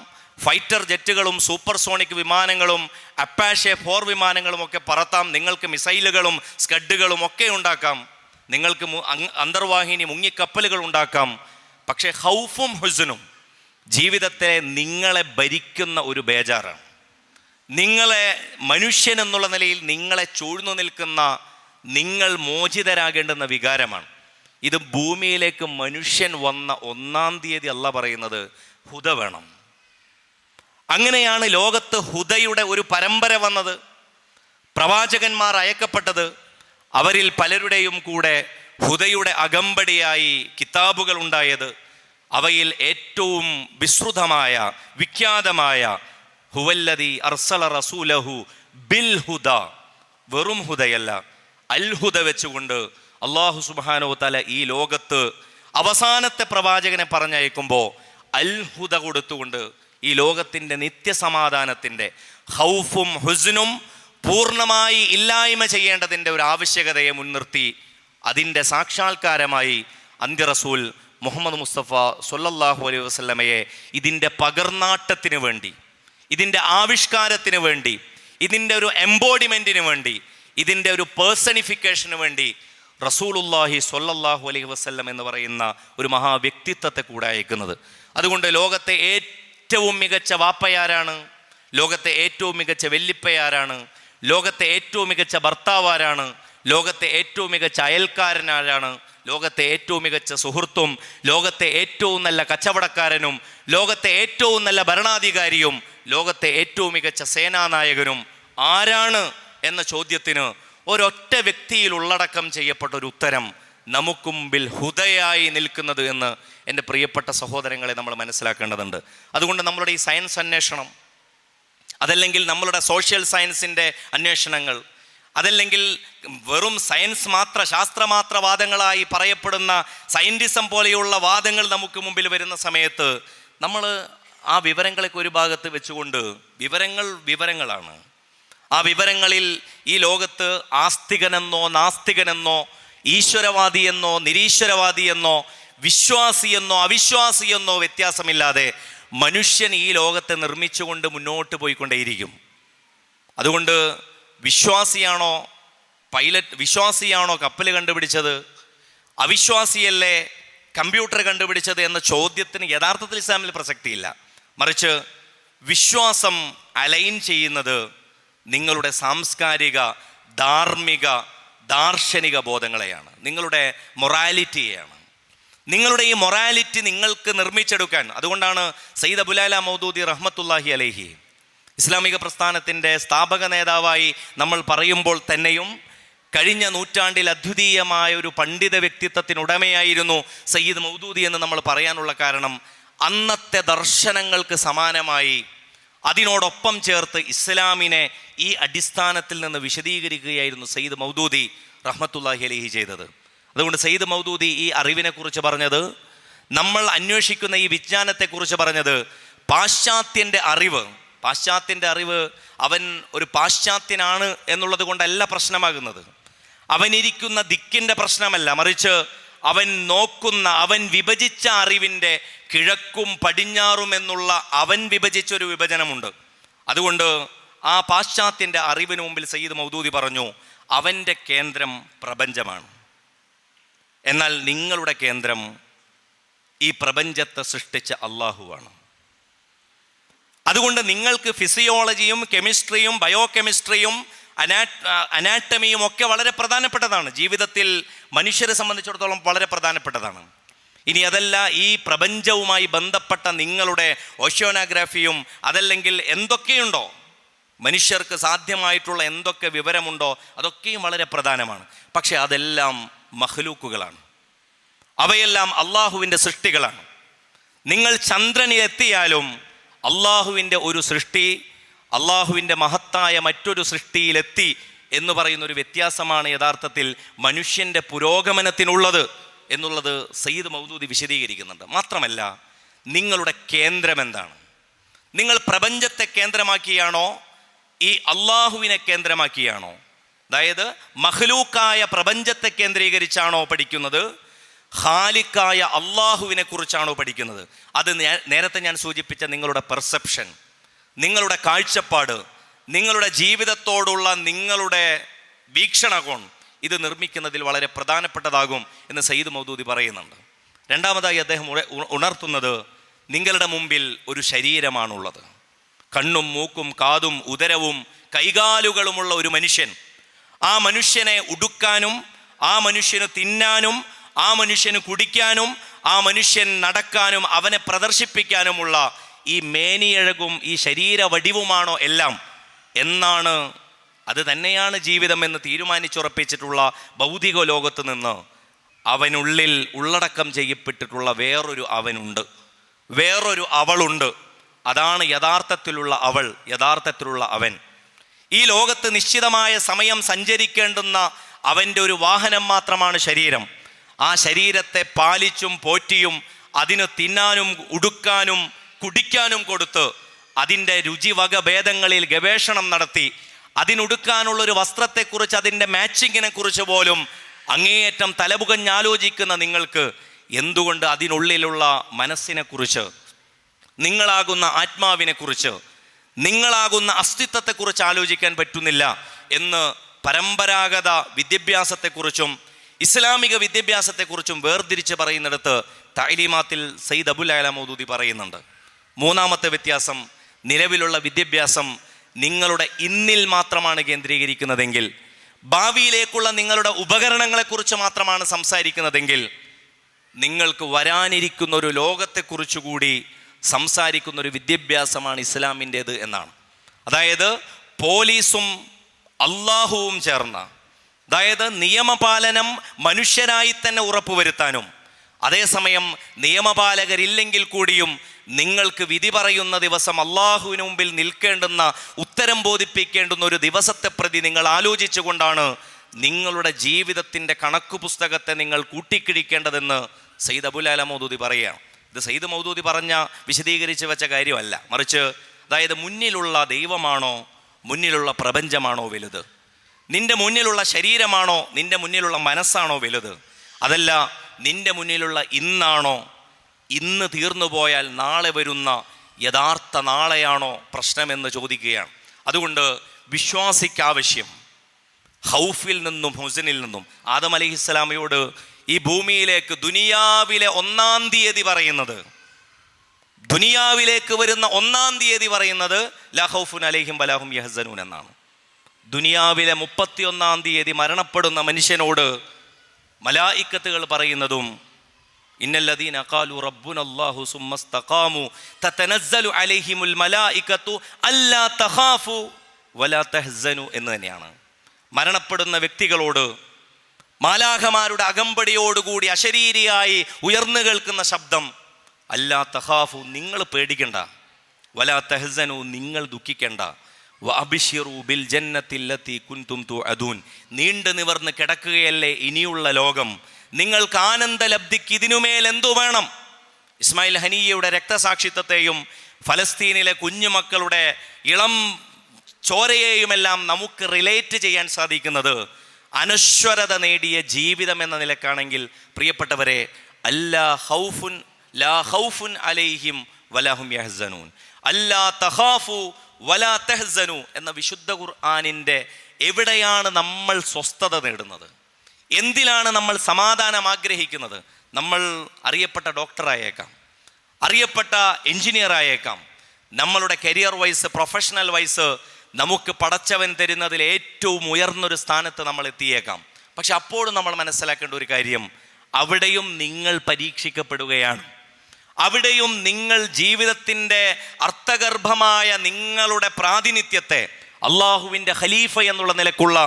ഫൈറ്റർ ജെറ്റുകളും സൂപ്പർസോണിക് വിമാനങ്ങളും അപ്പാഷെ 4 വിമാനങ്ങളും ഒക്കെ പറത്താം, നിങ്ങൾക്ക് മിസൈലുകളും സ്കഡുകളും ഒക്കെ ഉണ്ടാക്കാം, നിങ്ങൾക്ക് അന്തർവാഹിനി മുങ്ങിക്കപ്പലുകൾ ഉണ്ടാക്കാം. പക്ഷേ ഖൗഫും ഹുസ്നും ജീവിതത്തെ നിങ്ങളെ ഭരിക്കുന്ന ഒരു ബേജാറാണ്. നിങ്ങളെ മനുഷ്യൻ എന്നുള്ള നിലയിൽ നിങ്ങളെ ചൂഴ്ന്നു നിൽക്കുന്ന, നിങ്ങൾ മോചിതരാകേണ്ടുന്ന വികാരമാണ്. ഇത് ഭൂമിയിലേക്ക് മനുഷ്യൻ വന്ന 1-ാം തീയതി അല്ല പറയുന്നത് ഹുദ വേണം. അങ്ങനെയാണ് ലോകത്ത് ഹുദയുടെ ഒരു പരമ്പര വന്നത്, പ്രവാചകന്മാർ അയക്കപ്പെട്ടത്. അവരിൽ പലരുടെയും കൂടെ ഹുദയുടെ അകമ്പടിയായി കിതാബുകൾ ഉണ്ടായത്. അവയിൽ ഏറ്റവും വിസ്തൃതമായ വിഖ്യാതമായ ഹുവല്ലദീ അർസല റസൂലഹു ബിൽ ഹുദ, വെറും ഹുദയല്ല, അൽ ഹുദ വെച്ചുകൊണ്ട് അല്ലാഹു സുബ്ഹാനഹു വ തആല ഈ ലോകത്ത് അവസാനത്തെ പ്രവാചകനെ പറഞ്ഞയക്കുമ്പോൾ അൽ ഹുദ കൊടുത്തുകൊണ്ട് ഈ ലോകത്തിൻ്റെ നിത്യസമാധാനത്തിൻ്റെ ഖൗഫും ഹുസ്നും പൂർണ്ണമായി ഇല്ലായ്മ ചെയ്യേണ്ടതിൻ്റെ ഒരു ആവശ്യകതയെ മുൻനിർത്തി അതിൻ്റെ സാക്ഷാത്കാരമായി അന്ത്യ റസൂൽ മുഹമ്മദ് മുസ്തഫ സ്വല്ലല്ലാഹു അലൈഹി വസല്ലമയെ ഇതിൻ്റെ പകർന്നാട്ടത്തിന് വേണ്ടി, ഇതിൻ്റെ ആവിഷ്കാരത്തിന് വേണ്ടി, ഇതിൻ്റെ ഒരു എംബോഡിമെൻറ്റിന് വേണ്ടി, ഇതിൻ്റെ ഒരു പേഴ്സണിഫിക്കേഷന് വേണ്ടി റസൂലുള്ളാഹി സ്വല്ലല്ലാഹു അലൈഹി വസല്ലം എന്ന് പറയുന്ന ഒരു മഹാവ്യക്തിത്വത്തെ കൂടെ അയക്കുന്നത്. അതുകൊണ്ട് ലോകത്തെ ഏറ്റവും മികച്ച വാപ്പയാരാണ്, ലോകത്തെ ഏറ്റവും മികച്ച വെല്ലിപ്പയാരാണ്, ലോകത്തെ ഏറ്റവും മികച്ച ഭർത്താവാരാണ്, ലോകത്തെ ഏറ്റവും മികച്ച അയൽക്കാരനാരാണ്, ലോകത്തെ ഏറ്റവും മികച്ച സുഹൃത്തും, ലോകത്തെ ഏറ്റവും നല്ല കച്ചവടക്കാരനും, ലോകത്തെ ഏറ്റവും നല്ല ഭരണാധികാരിയും, ലോകത്തെ ഏറ്റവും മികച്ച സേനാനായകനും ആരാണ് എന്ന ചോദ്യത്തിന് ഒരൊറ്റ വ്യക്തിയിൽ ഉള്ളടക്കം ചെയ്യപ്പെട്ട ഒരു ഉത്തരം നമുക്ക് മുമ്പിൽ ഹുദയായി നിൽക്കുന്നത് എന്ന് എൻ്റെ പ്രിയപ്പെട്ട സഹോദരങ്ങളെ നമ്മൾ മനസ്സിലാക്കേണ്ടതുണ്ട്. അതുകൊണ്ട് നമ്മളുടെ ഈ സയൻസ് അന്വേഷണം, അതല്ലെങ്കിൽ നമ്മളുടെ സോഷ്യൽ സയൻസിൻ്റെ അന്വേഷണങ്ങൾ, അതല്ലെങ്കിൽ വെറും സയൻസ് മാത്ര ശാസ്ത്രമാത്ര വാദങ്ങളായി പറയപ്പെടുന്ന സയൻറ്റിസം പോലെയുള്ള വാദങ്ങൾ നമുക്ക് മുമ്പിൽ വരുന്ന സമയത്ത് നമ്മൾ ആ വിവരങ്ങളൊക്കെ ഒരു ഭാഗത്ത് വെച്ചുകൊണ്ട് വിവരങ്ങളാണ്. ആ വിവരങ്ങളിൽ ഈ ലോകത്ത് ആസ്തികനെന്നോ നാസ്തികനെന്നോ ഈശ്വരവാദിയെന്നോ നിരീശ്വരവാദിയെന്നോ വിശ്വാസിയെന്നോ അവിശ്വാസിയെന്നോ വ്യത്യാസമില്ലാതെ മനുഷ്യൻ ഈ ലോകത്തെ നിർമ്മിച്ചുകൊണ്ട് മുന്നോട്ട് പോയിക്കൊണ്ടേയിരിക്കും. അതുകൊണ്ട് വിശ്വാസിയാണോ കപ്പൽ കണ്ടുപിടിച്ചത്, അവിശ്വാസിയല്ലേ കമ്പ്യൂട്ടർ കണ്ടുപിടിച്ചത് എന്ന ചോദ്യത്തിന് യഥാർത്ഥത്തിൽ ഇസ്ലാമിൽ പ്രസക്തിയില്ല. മറിച്ച് വിശ്വാസം അലൈൻ ചെയ്യുന്നത് നിങ്ങളുടെ സാംസ്കാരിക, ധാർമ്മിക, ദാർശനിക ബോധങ്ങളെയാണ്, നിങ്ങളുടെ മൊറാലിറ്റിയെയാണ്. നിങ്ങളുടെ ഈ മൊറാലിറ്റി നിങ്ങൾക്ക് നിർമ്മിച്ചെടുക്കാൻ, അതുകൊണ്ടാണ് സയ്യിദ് അബുലാല മൗദൂദി റഹ്മത്തുള്ളാഹി അലൈഹി ഇസ്ലാമിക പ്രസ്ഥാനത്തിൻ്റെ സ്ഥാപക നേതാവായി നമ്മൾ പറയുമ്പോൾ തന്നെയും കഴിഞ്ഞ നൂറ്റാണ്ടിൽ അദ്വിതീയമായ ഒരു പണ്ഡിത വ്യക്തിത്വത്തിനുടമയായിരുന്നു സയ്യിദ് മൗദൂദി എന്ന് നമ്മൾ പറയാനുള്ള കാരണം, അന്നത്തെ ദർശനങ്ങൾക്ക് സമാനമായി അതിനോടൊപ്പം ചേർത്ത് ഇസ്ലാമിനെ ഈ അടിസ്ഥാനത്തിൽ നിന്ന് വിശദീകരിക്കുകയായിരുന്നു സയ്യിദ് മൗദൂദി റഹ്മത്തുള്ളാഹി അലൈഹി ചെയ്തത്. അതുകൊണ്ട് സയ്യിദ് മൗദൂദി ഈ അറിവിനെക്കുറിച്ച് പറഞ്ഞത്, നമ്മൾ അന്വേഷിക്കുന്ന ഈ വിജ്ഞാനത്തെക്കുറിച്ച് പറഞ്ഞത്, പാശ്ചാത്യൻ്റെ അറിവ് അവൻ ഒരു പാശ്ചാത്യനാണ് എന്നുള്ളത് കൊണ്ടല്ല പ്രശ്നമാകുന്നത്. അവനിരിക്കുന്ന ദിക്കിൻ്റെ പ്രശ്നമല്ല, മറിച്ച് അവൻ വിഭജിച്ച അറിവിൻ്റെ കിഴക്കും പടിഞ്ഞാറും എന്നുള്ള അവൻ വിഭജിച്ചൊരു വിഭജനമുണ്ട്. അതുകൊണ്ട് ആ പാശ്ചാത്യൻ്റെ അറിവിന് മുമ്പിൽ സയ്യിദ് മൗദൂദി പറഞ്ഞു, അവൻ്റെ കേന്ദ്രം പ്രപഞ്ചമാണ്, എന്നാൽ നിങ്ങളുടെ കേന്ദ്രം ഈ പ്രപഞ്ചത്തെ സൃഷ്ടിച്ച അള്ളാഹുവാണ്. അതുകൊണ്ട് നിങ്ങൾക്ക് ഫിസിയോളജിയും കെമിസ്ട്രിയും ബയോ കെമിസ്ട്രിയും അനാറ്റമിയും ഒക്കെ വളരെ പ്രധാനപ്പെട്ടതാണ്, ജീവിതത്തിൽ മനുഷ്യരെ സംബന്ധിച്ചിടത്തോളം വളരെ പ്രധാനപ്പെട്ടതാണ്. ഇനി അതല്ല, ഈ പ്രപഞ്ചവുമായി ബന്ധപ്പെട്ട നിങ്ങളുടെ ഓഷ്യോനോഗ്രാഫിയും അതല്ലെങ്കിൽ എന്തൊക്കെയുണ്ടോ, മനുഷ്യർക്ക് സാധ്യമായിട്ടുള്ള എന്തൊക്കെ വിവരമുണ്ടോ അതൊക്കെയും വളരെ പ്രധാനമാണ്. പക്ഷെ അതെല്ലാം മഖ്ലൂക്കുകളാണ്, അവയെല്ലാം അള്ളാഹുവിൻ്റെ സൃഷ്ടികളാണ്. നിങ്ങൾ ചന്ദ്രനിലെത്തിയാലും അള്ളാഹുവിൻ്റെ ഒരു സൃഷ്ടി അള്ളാഹുവിൻ്റെ മഹത്തായ മറ്റൊരു സൃഷ്ടിയിലെത്തി എന്ന് പറയുന്ന ഒരു വ്യത്യാസമാണ് യഥാർത്ഥത്തിൽ മനുഷ്യൻ്റെ പുരോഗമനത്തിനുള്ളത് എന്നുള്ളത് സയ്യിദ് മൗദൂദി വിശദീകരിക്കുന്നുണ്ട്. മാത്രമല്ല, നിങ്ങളുടെ കേന്ദ്രം എന്താണ്? നിങ്ങൾ പ്രപഞ്ചത്തെ കേന്ദ്രമാക്കിയാണോ ഈ അള്ളാഹുവിനെ കേന്ദ്രമാക്കിയാണോ? അതായത് മഖ്ലൂക്കായ പ്രപഞ്ചത്തെ കേന്ദ്രീകരിച്ചാണോ പഠിക്കുന്നത്, ഖാലിക്കായ അള്ളാഹുവിനെ കുറിച്ചാണോ പഠിക്കുന്നത്? അത് നേരത്തെ ഞാൻ സൂചിപ്പിച്ച നിങ്ങളുടെ പെർസെപ്ഷൻ, നിങ്ങളുടെ കാഴ്ചപ്പാട്, നിങ്ങളുടെ ജീവിതത്തോടുള്ള നിങ്ങളുടെ വീക്ഷണകോൺ ഇത് നിർമ്മിക്കുന്നതിൽ വളരെ പ്രധാനപ്പെട്ടതാകും എന്ന് സയ്യിദ് മൗദൂദി പറയുന്നുണ്ട്. രണ്ടാമതായി അദ്ദേഹം ഉണർത്തുന്നത്, നിങ്ങളുടെ മുമ്പിൽ ഒരു ശരീരമാണുള്ളത്. കണ്ണും മൂക്കും കാതും ഉദരവും കൈകാലുകളുമുള്ള ഒരു മനുഷ്യൻ. ആ മനുഷ്യനെ ഉടുക്കാനും ആ മനുഷ്യന് തിന്നാനും ആ മനുഷ്യന് കുടിക്കാനും ആ മനുഷ്യൻ നടക്കാനും അവനെ പ്രദർശിപ്പിക്കാനുമുള്ള ഈ മേനിയഴകും ഈ ശരീര വടിവുമാണോ എല്ലാം എന്നാണ്, അത് തന്നെയാണ് ജീവിതം എന്ന് തീരുമാനിച്ചുറപ്പിച്ചിട്ടുള്ള ഭൗതിക ലോകത്ത് നിന്ന് അവനുള്ളിൽ ഉള്ളടക്കം ചെയ്യപ്പെട്ടിട്ടുള്ള വേറൊരു അവനുണ്ട്, വേറൊരു അവളുണ്ട്. അതാണ് യഥാർത്ഥത്തിലുള്ള അവൾ, യഥാർത്ഥത്തിലുള്ള അവൻ. ഈ ലോകത്ത് നിശ്ചിതമായ സമയം സഞ്ചരിക്കേണ്ടുന്ന അവൻ്റെ ഒരു വാഹനം മാത്രമാണ് ശരീരം. ആ ശരീരത്തെ പാലിച്ചും പോറ്റിയും അതിന് തിന്നാനും ഉടുക്കാനും കുടിക്കാനും കൊടുത്ത് അതിൻ്റെ രുചിവക ഭേദങ്ങളിൽ ഗവേഷണം നടത്തി അതിനുടുക്കാനുള്ളൊരു വസ്ത്രത്തെക്കുറിച്ച് അതിൻ്റെ മാച്ചിങ്ങിനെ കുറിച്ച് പോലും അങ്ങേയറ്റം തലപുകഞ്ഞാലോചിക്കുന്ന നിങ്ങൾക്ക് എന്തുകൊണ്ട് അതിനുള്ളിലുള്ള മനസ്സിനെക്കുറിച്ച്, നിങ്ങളാകുന്ന ആത്മാവിനെക്കുറിച്ച്, നിങ്ങളാകുന്ന അസ്തിത്വത്തെക്കുറിച്ച് ആലോചിക്കാൻ പറ്റുന്നില്ല എന്ന് പരമ്പരാഗത വിദ്യാഭ്യാസത്തെക്കുറിച്ചും ഇസ്ലാമിക വിദ്യാഭ്യാസത്തെക്കുറിച്ചും വേർതിരിച്ച് പറയുന്നിടത്ത് തഅലീമാത്തിൽ സയ്യിദ് അബുൽ അഅ്ല മൗദൂദി പറയുന്നുണ്ട്. മൂന്നാമത്തെ വ്യത്യാസം, നിലവിലുള്ള വിദ്യാഭ്യാസം നിങ്ങളുടെ ഇന്നിൽ മാത്രമാണ് കേന്ദ്രീകരിക്കുന്നതെങ്കിൽ, ഭാവിയിലേക്കുള്ള നിങ്ങളുടെ ഉപകരണങ്ങളെക്കുറിച്ച് മാത്രമാണ് സംസാരിക്കുന്നതെങ്കിൽ, നിങ്ങൾക്ക് വരാനിരിക്കുന്ന ഒരു ലോകത്തെക്കുറിച്ചുകൂടി സംസാരിക്കുന്ന ഒരു വിദ്യാഭ്യാസമാണ് ഇസ്ലാമിൻ്റേത് എന്നാണ്. അതായത് പോലീസും അള്ളാഹുവും ചേർന്ന, അതായത് നിയമപാലനം മനുഷ്യരായി തന്നെ ഉറപ്പുവരുത്താനും അതേസമയം നിയമപാലകരില്ലെങ്കിൽ കൂടിയും നിങ്ങൾക്ക് വിധി പറയുന്ന ദിവസം അള്ളാഹുവിന് മുമ്പിൽ നിൽക്കേണ്ടുന്ന, ഉത്തരം ബോധിപ്പിക്കേണ്ടുന്ന ഒരു ദിവസത്തെ പ്രതി നിങ്ങൾ ആലോചിച്ചു കൊണ്ടാണ് നിങ്ങളുടെ ജീവിതത്തിൻ്റെ കണക്കു പുസ്തകത്തെ നിങ്ങൾ കൂട്ടിക്കിഴിക്കേണ്ടതെന്ന് സയ്യിദ് അബുൽ അഅ്ല മൗദൂദി പറയുകയാണ്. ഇത് സയ്യിദ് മൗദൂദി വിശദീകരിച്ച് വെച്ച കാര്യമല്ല, മറിച്ച് അതായത് മുന്നിലുള്ള ദൈവമാണോ മുന്നിലുള്ള പ്രപഞ്ചമാണോ വലുത്? നിന്റെ മുന്നിലുള്ള ശരീരമാണോ നിന്റെ മുന്നിലുള്ള മനസ്സാണോ വലുത്? അതല്ല, നിന്റെ മുന്നിലുള്ള ഇന്നാണോ, ഇന്ന് തീർന്നു പോയാൽ നാളെ വരുന്ന യഥാർത്ഥ നാളെയാണോ പ്രശ്നമെന്ന് ചോദിക്കുകയാണ്. അതുകൊണ്ട് വിശ്വാസിക്കാവശ്യം ഹൗഫിൽ നിന്നും ഹുസനിൽ നിന്നും ആദം അലൈഹിസ്സലാമയോട് ഈ ഭൂമിയിലേക്ക് ദുനിയാവിലെ 1-ാം തീയതി പറയുന്നത്, ദുനിയാവിലേക്ക് വരുന്ന 1-ാം തീയതി പറയുന്നത് ലാ ഖൗഫുൻ അലൈഹിം വലാ ഹും യഹ്സനൂൻ എന്നാണ്. ദുനിയാവിലെ 31-ാം തീയതി മരണപ്പെടുന്ന മനുഷ്യനോട് മലായിക്കത്തുകൾ പറയുന്നതും ഇന്നല്ലദീന ഖാലു റബ്ബുനല്ലാഹു സുമ്മസ്തഖാമു തതനസ്സലു അലൈഹിമുൽ മലായികത്തു അല്ലാ തഖാഫു വലാ തഹ്സനു എന്ന് തന്നെയാണ്. മരണപ്പെടുന്ന വ്യക്തികളോട് മാലാഖമാരുടെ അകമ്പടിയോടുകൂടി അശരീരിയായി ഉയർന്നു കേൾക്കുന്ന ശബ്ദം, അല്ലാ തഖാഫു നിങ്ങൾ പേടിക്കണ്ട, വലാ തഹ്സനു നിങ്ങൾ ദുഃഖിക്കണ്ട, വഅബ്ശിറു ബിൽ ജന്നത്തില്ലത്തി കുൻതും തുഅദൂൻ നീണ്ടു നിവർന്ന് കിടക്കുകയല്ലേ ഇനിയുള്ള ലോകം, നിങ്ങൾക്ക് ആനന്ദലബ്ധിക്ക് ഇതിനുമേൽ എന്തു വേണം? ഇസ്മായിൽ ഹനിയയുടെ രക്തസാക്ഷിത്വത്തെയും ഫലസ്തീനിലെ കുഞ്ഞുമക്കളുടെ ഇളം ചോരയെയുമെല്ലാം നമുക്ക് റിലേറ്റ് ചെയ്യാൻ സാധിക്കുന്നത് അനശ്വരത നേടിയ ജീവിതം എന്ന നിലക്കാണെങ്കിൽ പ്രിയപ്പെട്ടവരെ, ലാ ഖൗഫുൻ അലൈഹിം വലാ ഹും യഹ്സനൂൻ അല്ലാ തഖാഫു വലാ തഹ്സനു എന്ന വിശുദ്ധ ഖുർആനിൻ്റെ എവിടെയാണ് നമ്മൾ സ്വസ്ഥത നേടുന്നത്? എന്തിലാണ് നമ്മൾ സമാധാനം ആഗ്രഹിക്കുന്നത്? നമ്മൾ അറിയപ്പെട്ട ഡോക്ടറായേക്കാം, അറിയപ്പെട്ട എഞ്ചിനീയർ ആയേക്കാം, നമ്മളുടെ കരിയർ വൈസ് പ്രൊഫഷണൽ വൈസ് നമുക്ക് പടച്ചവൻ തരുന്നതിൽ ഏറ്റവും ഉയർന്നൊരു സ്ഥാനത്ത് നമ്മൾ എത്തിയേക്കാം. പക്ഷെ അപ്പോഴും നമ്മൾ മനസ്സിലാക്കേണ്ട ഒരു കാര്യം, അവിടെയും നിങ്ങൾ പരീക്ഷിക്കപ്പെടുകയാണ്. അവിടെയും നിങ്ങൾ ജീവിതത്തിൻ്റെ അർത്ഥഗർഭമായ നിങ്ങളുടെ പ്രാതിനിധ്യത്തെ, അള്ളാഹുവിൻ്റെ ഖലീഫ എന്നുള്ള നിലക്കുള്ള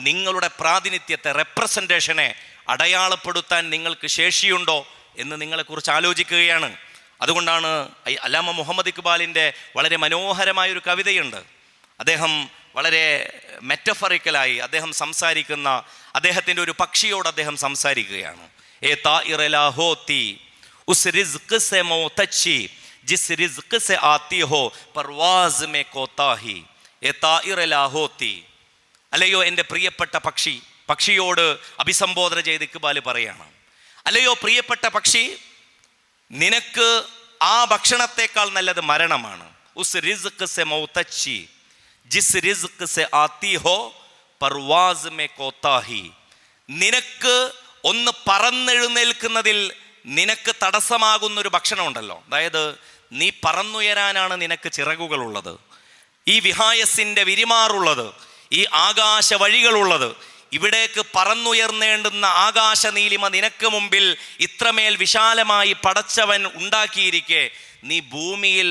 നിങ്ങളുടെ പ്രാതിനിധ്യത്തെ, റെപ്രസെൻറ്റേഷനെ അടയാളപ്പെടുത്താൻ നിങ്ങൾക്ക് ശേഷിയുണ്ടോ എന്ന് നിങ്ങളെക്കുറിച്ച് ആലോചിക്കുകയാണ്. അതുകൊണ്ടാണ് അല്ലാമ മുഹമ്മദ് ഇക്ബാലിൻ്റെ വളരെ മനോഹരമായൊരു കവിതയുണ്ട്. അദ്ദേഹം വളരെ മെറ്റഫറിക്കലായി അദ്ദേഹം സംസാരിക്കുന്ന അദ്ദേഹത്തിൻ്റെ ഒരു പക്ഷിയോട് അദ്ദേഹം സംസാരിക്കുകയാണ്. ഏ താഇറ ലാ ഹോത്തി ഉസ് റിസ്ക് സെ മോതച്ചി ജിസ് റിസ്ക് സെ ആത്തി ഹോ പർവാസ് മേ കോതാഹി. ഏ താഇറ ലാ ഹോത്തി, അല്ലയോ എൻ്റെ പ്രിയപ്പെട്ട പക്ഷി. പക്ഷിയോട് അഭിസംബോധന ചെയ്ത് ഇക്ബാൽ പറയാണ്, അല്ലയോ പ്രിയപ്പെട്ട പക്ഷി, നിനക്ക് ആ ഭക്ഷണത്തെക്കാൾ നല്ലത് മരണമാണ്. ഉസ് റിസ്ക് സെ മൗതച്ചി ജിസ് റിസ്ക് സെ ആത്തി ഹോ പർവാസ് മേ കോതാഹി. നിനക്ക് ഒന്ന് പറന്നെഴുന്നേൽക്കുന്നതിൽ നിനക്ക് തടസ്സമാകുന്നൊരു ഭക്ഷണമുണ്ടല്ലോ, അതായത് നീ പറന്നുയരാനാണ് നിനക്ക് ചിറകുകളുള്ളത്, ഈ വിഹായസിൻ്റെ വിരിമാറുള്ളത്, ഈ ആകാശ വഴികളുള്ളത്, ഇവിടേക്ക് പറന്നുയർന്നേണ്ടുന്ന ആകാശ നീലിമ നിനക്ക് മുമ്പിൽ ഇത്രമേൽ വിശാലമായി പടച്ചവൻ ഉണ്ടാക്കിയിരിക്കെ നീ ഭൂമിയിൽ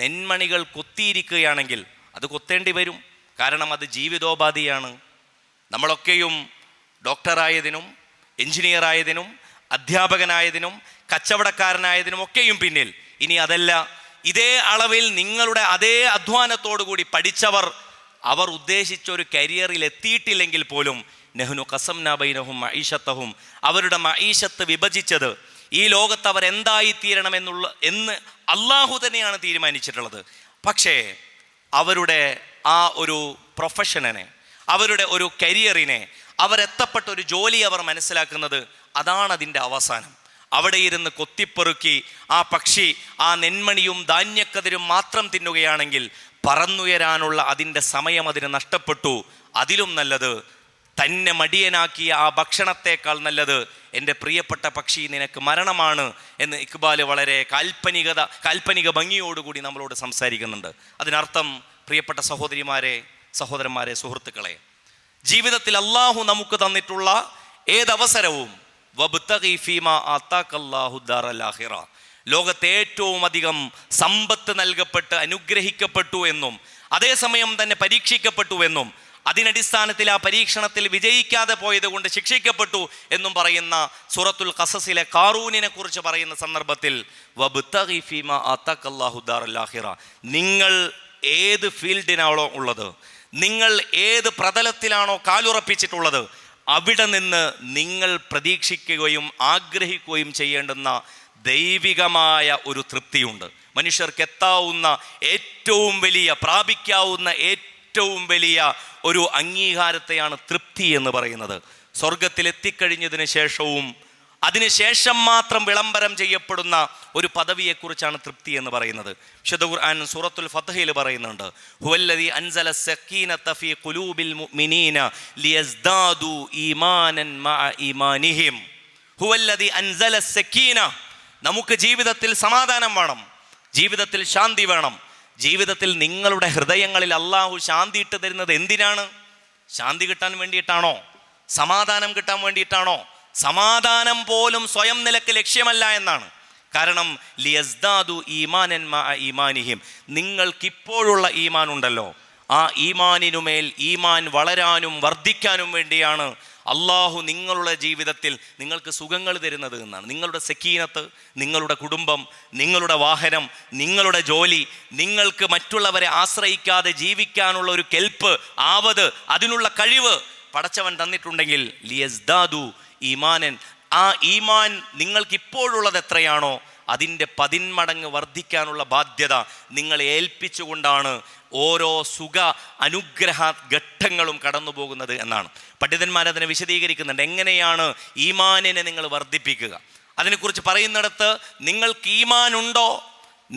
നെന്മണികൾ കൊത്തിയിരിക്കുകയാണെങ്കിൽ അത് കൊത്തേണ്ടി വരും. കാരണം അത് ജീവിതോപാധിയാണ്. നമ്മളൊക്കെയും ഡോക്ടറായതിനും എഞ്ചിനീയറായതിനും അധ്യാപകനായതിനും കച്ചവടക്കാരനായതിനും ഒക്കെയും പിന്നിൽ ഇനി അതല്ല, ഇതേ അളവിൽ നിങ്ങളുടെ അതേ അധ്വാനത്തോടു കൂടി പഠിച്ചവർ അവർ ഉദ്ദേശിച്ചൊരു കരിയറിൽ എത്തിയിട്ടില്ലെങ്കിൽ പോലും നെഹ്നു ഖസംനാ ബൈനഹും മഈശത്തഹും, അവരുടെ മഈശത്ത് വിഭജിച്ചത് ഈ ലോകത്ത് അവർ എന്ന് അള്ളാഹു തന്നെയാണ് തീരുമാനിച്ചിട്ടുള്ളത്. പക്ഷേ അവരുടെ ആ ഒരു പ്രൊഫഷനെ, അവരുടെ ഒരു കരിയറിനെ, അവരെത്തപ്പെട്ട ഒരു ജോലി അവർ മനസ്സിലാക്കുന്നത് അതാണ് അതിൻ്റെ അവസാനം. അവിടെ ഇരുന്ന് കൊത്തിപ്പെറുക്കി ആ പക്ഷി ആ നെന്മണിയും ധാന്യക്കതിരും മാത്രം തിന്നുകയാണെങ്കിൽ പറന്നുയരാനുള്ള അതിൻ്റെ സമയം അതിന് നഷ്ടപ്പെട്ടു. അതിലും നല്ലത്, തന്നെ മടിയനാക്കിയ ആ ഭക്ഷണത്തേക്കാൾ നല്ലത് എൻ്റെ പ്രിയപ്പെട്ട പക്ഷി നിനക്ക് മരണമാണ് എന്ന് ഇക്ബാൽ വളരെ കാൽപ്പനിക ഭംഗിയോടുകൂടി നമ്മളോട് സംസാരിക്കുന്നുണ്ട്. അതിനർത്ഥം പ്രിയപ്പെട്ട സഹോദരിമാരെ, സഹോദരന്മാരെ, സുഹൃത്തുക്കളെ, ജീവിതത്തിൽ അള്ളാഹു നമുക്ക് തന്നിട്ടുള്ള ഏതവസരവും വബ്തഗി ഫീമാ ആതാകല്ലാഹു ദാറൽ ആഖിറ, ലോകത്തെ ഏറ്റവും അധികം സമ്പത്ത് നൽകപ്പെട്ട് അനുഗ്രഹിക്കപ്പെട്ടു എന്നും അതേസമയം തന്നെ പരീക്ഷിക്കപ്പെട്ടു എന്നും അതിനടിസ്ഥാനത്തിൽ ആ പരീക്ഷണത്തിൽ വിജയിക്കാതെ പോയത് കൊണ്ട് ശിക്ഷിക്കപ്പെട്ടു എന്നും പറയുന്ന സൂറത്തുൽ ഖസസിലെ ഖാറൂനിനെ കുറിച്ച് പറയുന്ന സന്ദർഭത്തിൽ വബ്തഗി ഫീമാ ആതാകല്ലാഹു ദാറൽ ആഖിറ, നിങ്ങൾ ഏത് ഫീൽഡിനാണോ ഉള്ളത്, നിങ്ങൾ ഏത് പ്രതലത്തിലാണോ കാലുറപ്പിച്ചിട്ടുള്ളത്, അവിടെ നിന്ന് നിങ്ങൾ പ്രതീക്ഷിക്കുകയും ആഗ്രഹിക്കുകയും ചെയ്യേണ്ടുന്ന ദൈവികമായ ഒരു തൃപ്തിയുണ്ട്. മനുഷ്യർക്ക് എത്താവുന്ന ഏറ്റവും വലിയ, പ്രാപിക്കാവുന്ന ഏറ്റവും വലിയ ഒരു അംഗീകാരത്തെയാണ് തൃപ്തി എന്ന് പറയുന്നത്. സ്വർഗത്തിൽ എത്തിക്കഴിഞ്ഞതിന് ശേഷവും അതിനുശേഷം മാത്രം വിളംബരം ചെയ്യപ്പെടുന്ന ഒരു പദവിയെക്കുറിച്ചാണ് തൃപ്തി എന്ന് പറയുന്നത്. വിശുദ്ധ ഖുർആൻ സൂറത്തുൽ ഫത്ഹിൽ പറയുന്നുണ്ട്, ഹുവല്ലദീ അൻസല സക്കീനത ഫീ ഖുലൂബിൽ മുഅ്മിനീന ലിയസ്ദാദു ഈമാനൻ മഅ ഈമാനിഹിം. ഹുവല്ലദീ അൻസല സക്കീന, നമുക്ക് ജീവിതത്തിൽ സമാധാനം വേണം, ജീവിതത്തിൽ ശാന്തി വേണം. ജീവിതത്തിൽ നിങ്ങളുടെ ഹൃദയങ്ങളിൽ അള്ളാഹു ശാന്തി ഇട്ട് തരുന്നത് എന്തിനാണ്? ശാന്തി കിട്ടാൻ വേണ്ടിയിട്ടാണോ? സമാധാനം കിട്ടാൻ വേണ്ടിയിട്ടാണോ? സമാധാനം പോലും സ്വയം നിലക്ക് ലക്ഷ്യമല്ല എന്നാണ്. കാരണം ലിയസ്ദാദു ഈമാനൻ മഅ ഈമാനിഹിം, നിങ്ങൾക്കിപ്പോഴുള്ള ഈമാൻ ഉണ്ടല്ലോ, ആ ഈമാനിനുമേൽ ഈമാൻ വളരാനും വർദ്ധിക്കാനും വേണ്ടിയാണ് അള്ളാഹു നിങ്ങളുടെ ജീവിതത്തിൽ നിങ്ങൾക്ക് സുഖങ്ങൾ തരുന്നത് എന്നാണ്. നിങ്ങളുടെ സക്കീനത്ത്, നിങ്ങളുടെ കുടുംബം, നിങ്ങളുടെ വാഹനം, നിങ്ങളുടെ ജോലി, നിങ്ങൾക്ക് മറ്റുള്ളവരെ ആശ്രയിക്കാതെ ജീവിക്കാനുള്ള ഒരു കെൽപ്പ്, ആവത്, അതിനുള്ള കഴിവ് പടച്ചവൻ തന്നിട്ടുണ്ടെങ്കിൽ ലിയസ്ദാദു ഈമാനൻ, ആ ഈമാൻ നിങ്ങൾക്കിപ്പോഴുള്ളത് എത്രയാണോ അതിൻ്റെ 10 മടങ്ങ് വർദ്ധിക്കാനുള്ള ബാധ്യത നിങ്ങളെ ഏൽപ്പിച്ചുകൊണ്ടാണ് ഓരോ സുഖ അനുഗ്രഹ ഘട്ടങ്ങളും കടന്നു പോകുന്നത് എന്നാണ്. പണ്ഡിതന്മാരതിനെ വിശദീകരിക്കുന്നുണ്ട്. എങ്ങനെയാണ് ഈമാനിനെ നിങ്ങൾ വർദ്ധിപ്പിക്കുക? അതിനെക്കുറിച്ച് പറയുന്നിടത്ത് നിങ്ങൾക്ക് ഈമാൻ ഉണ്ടോ,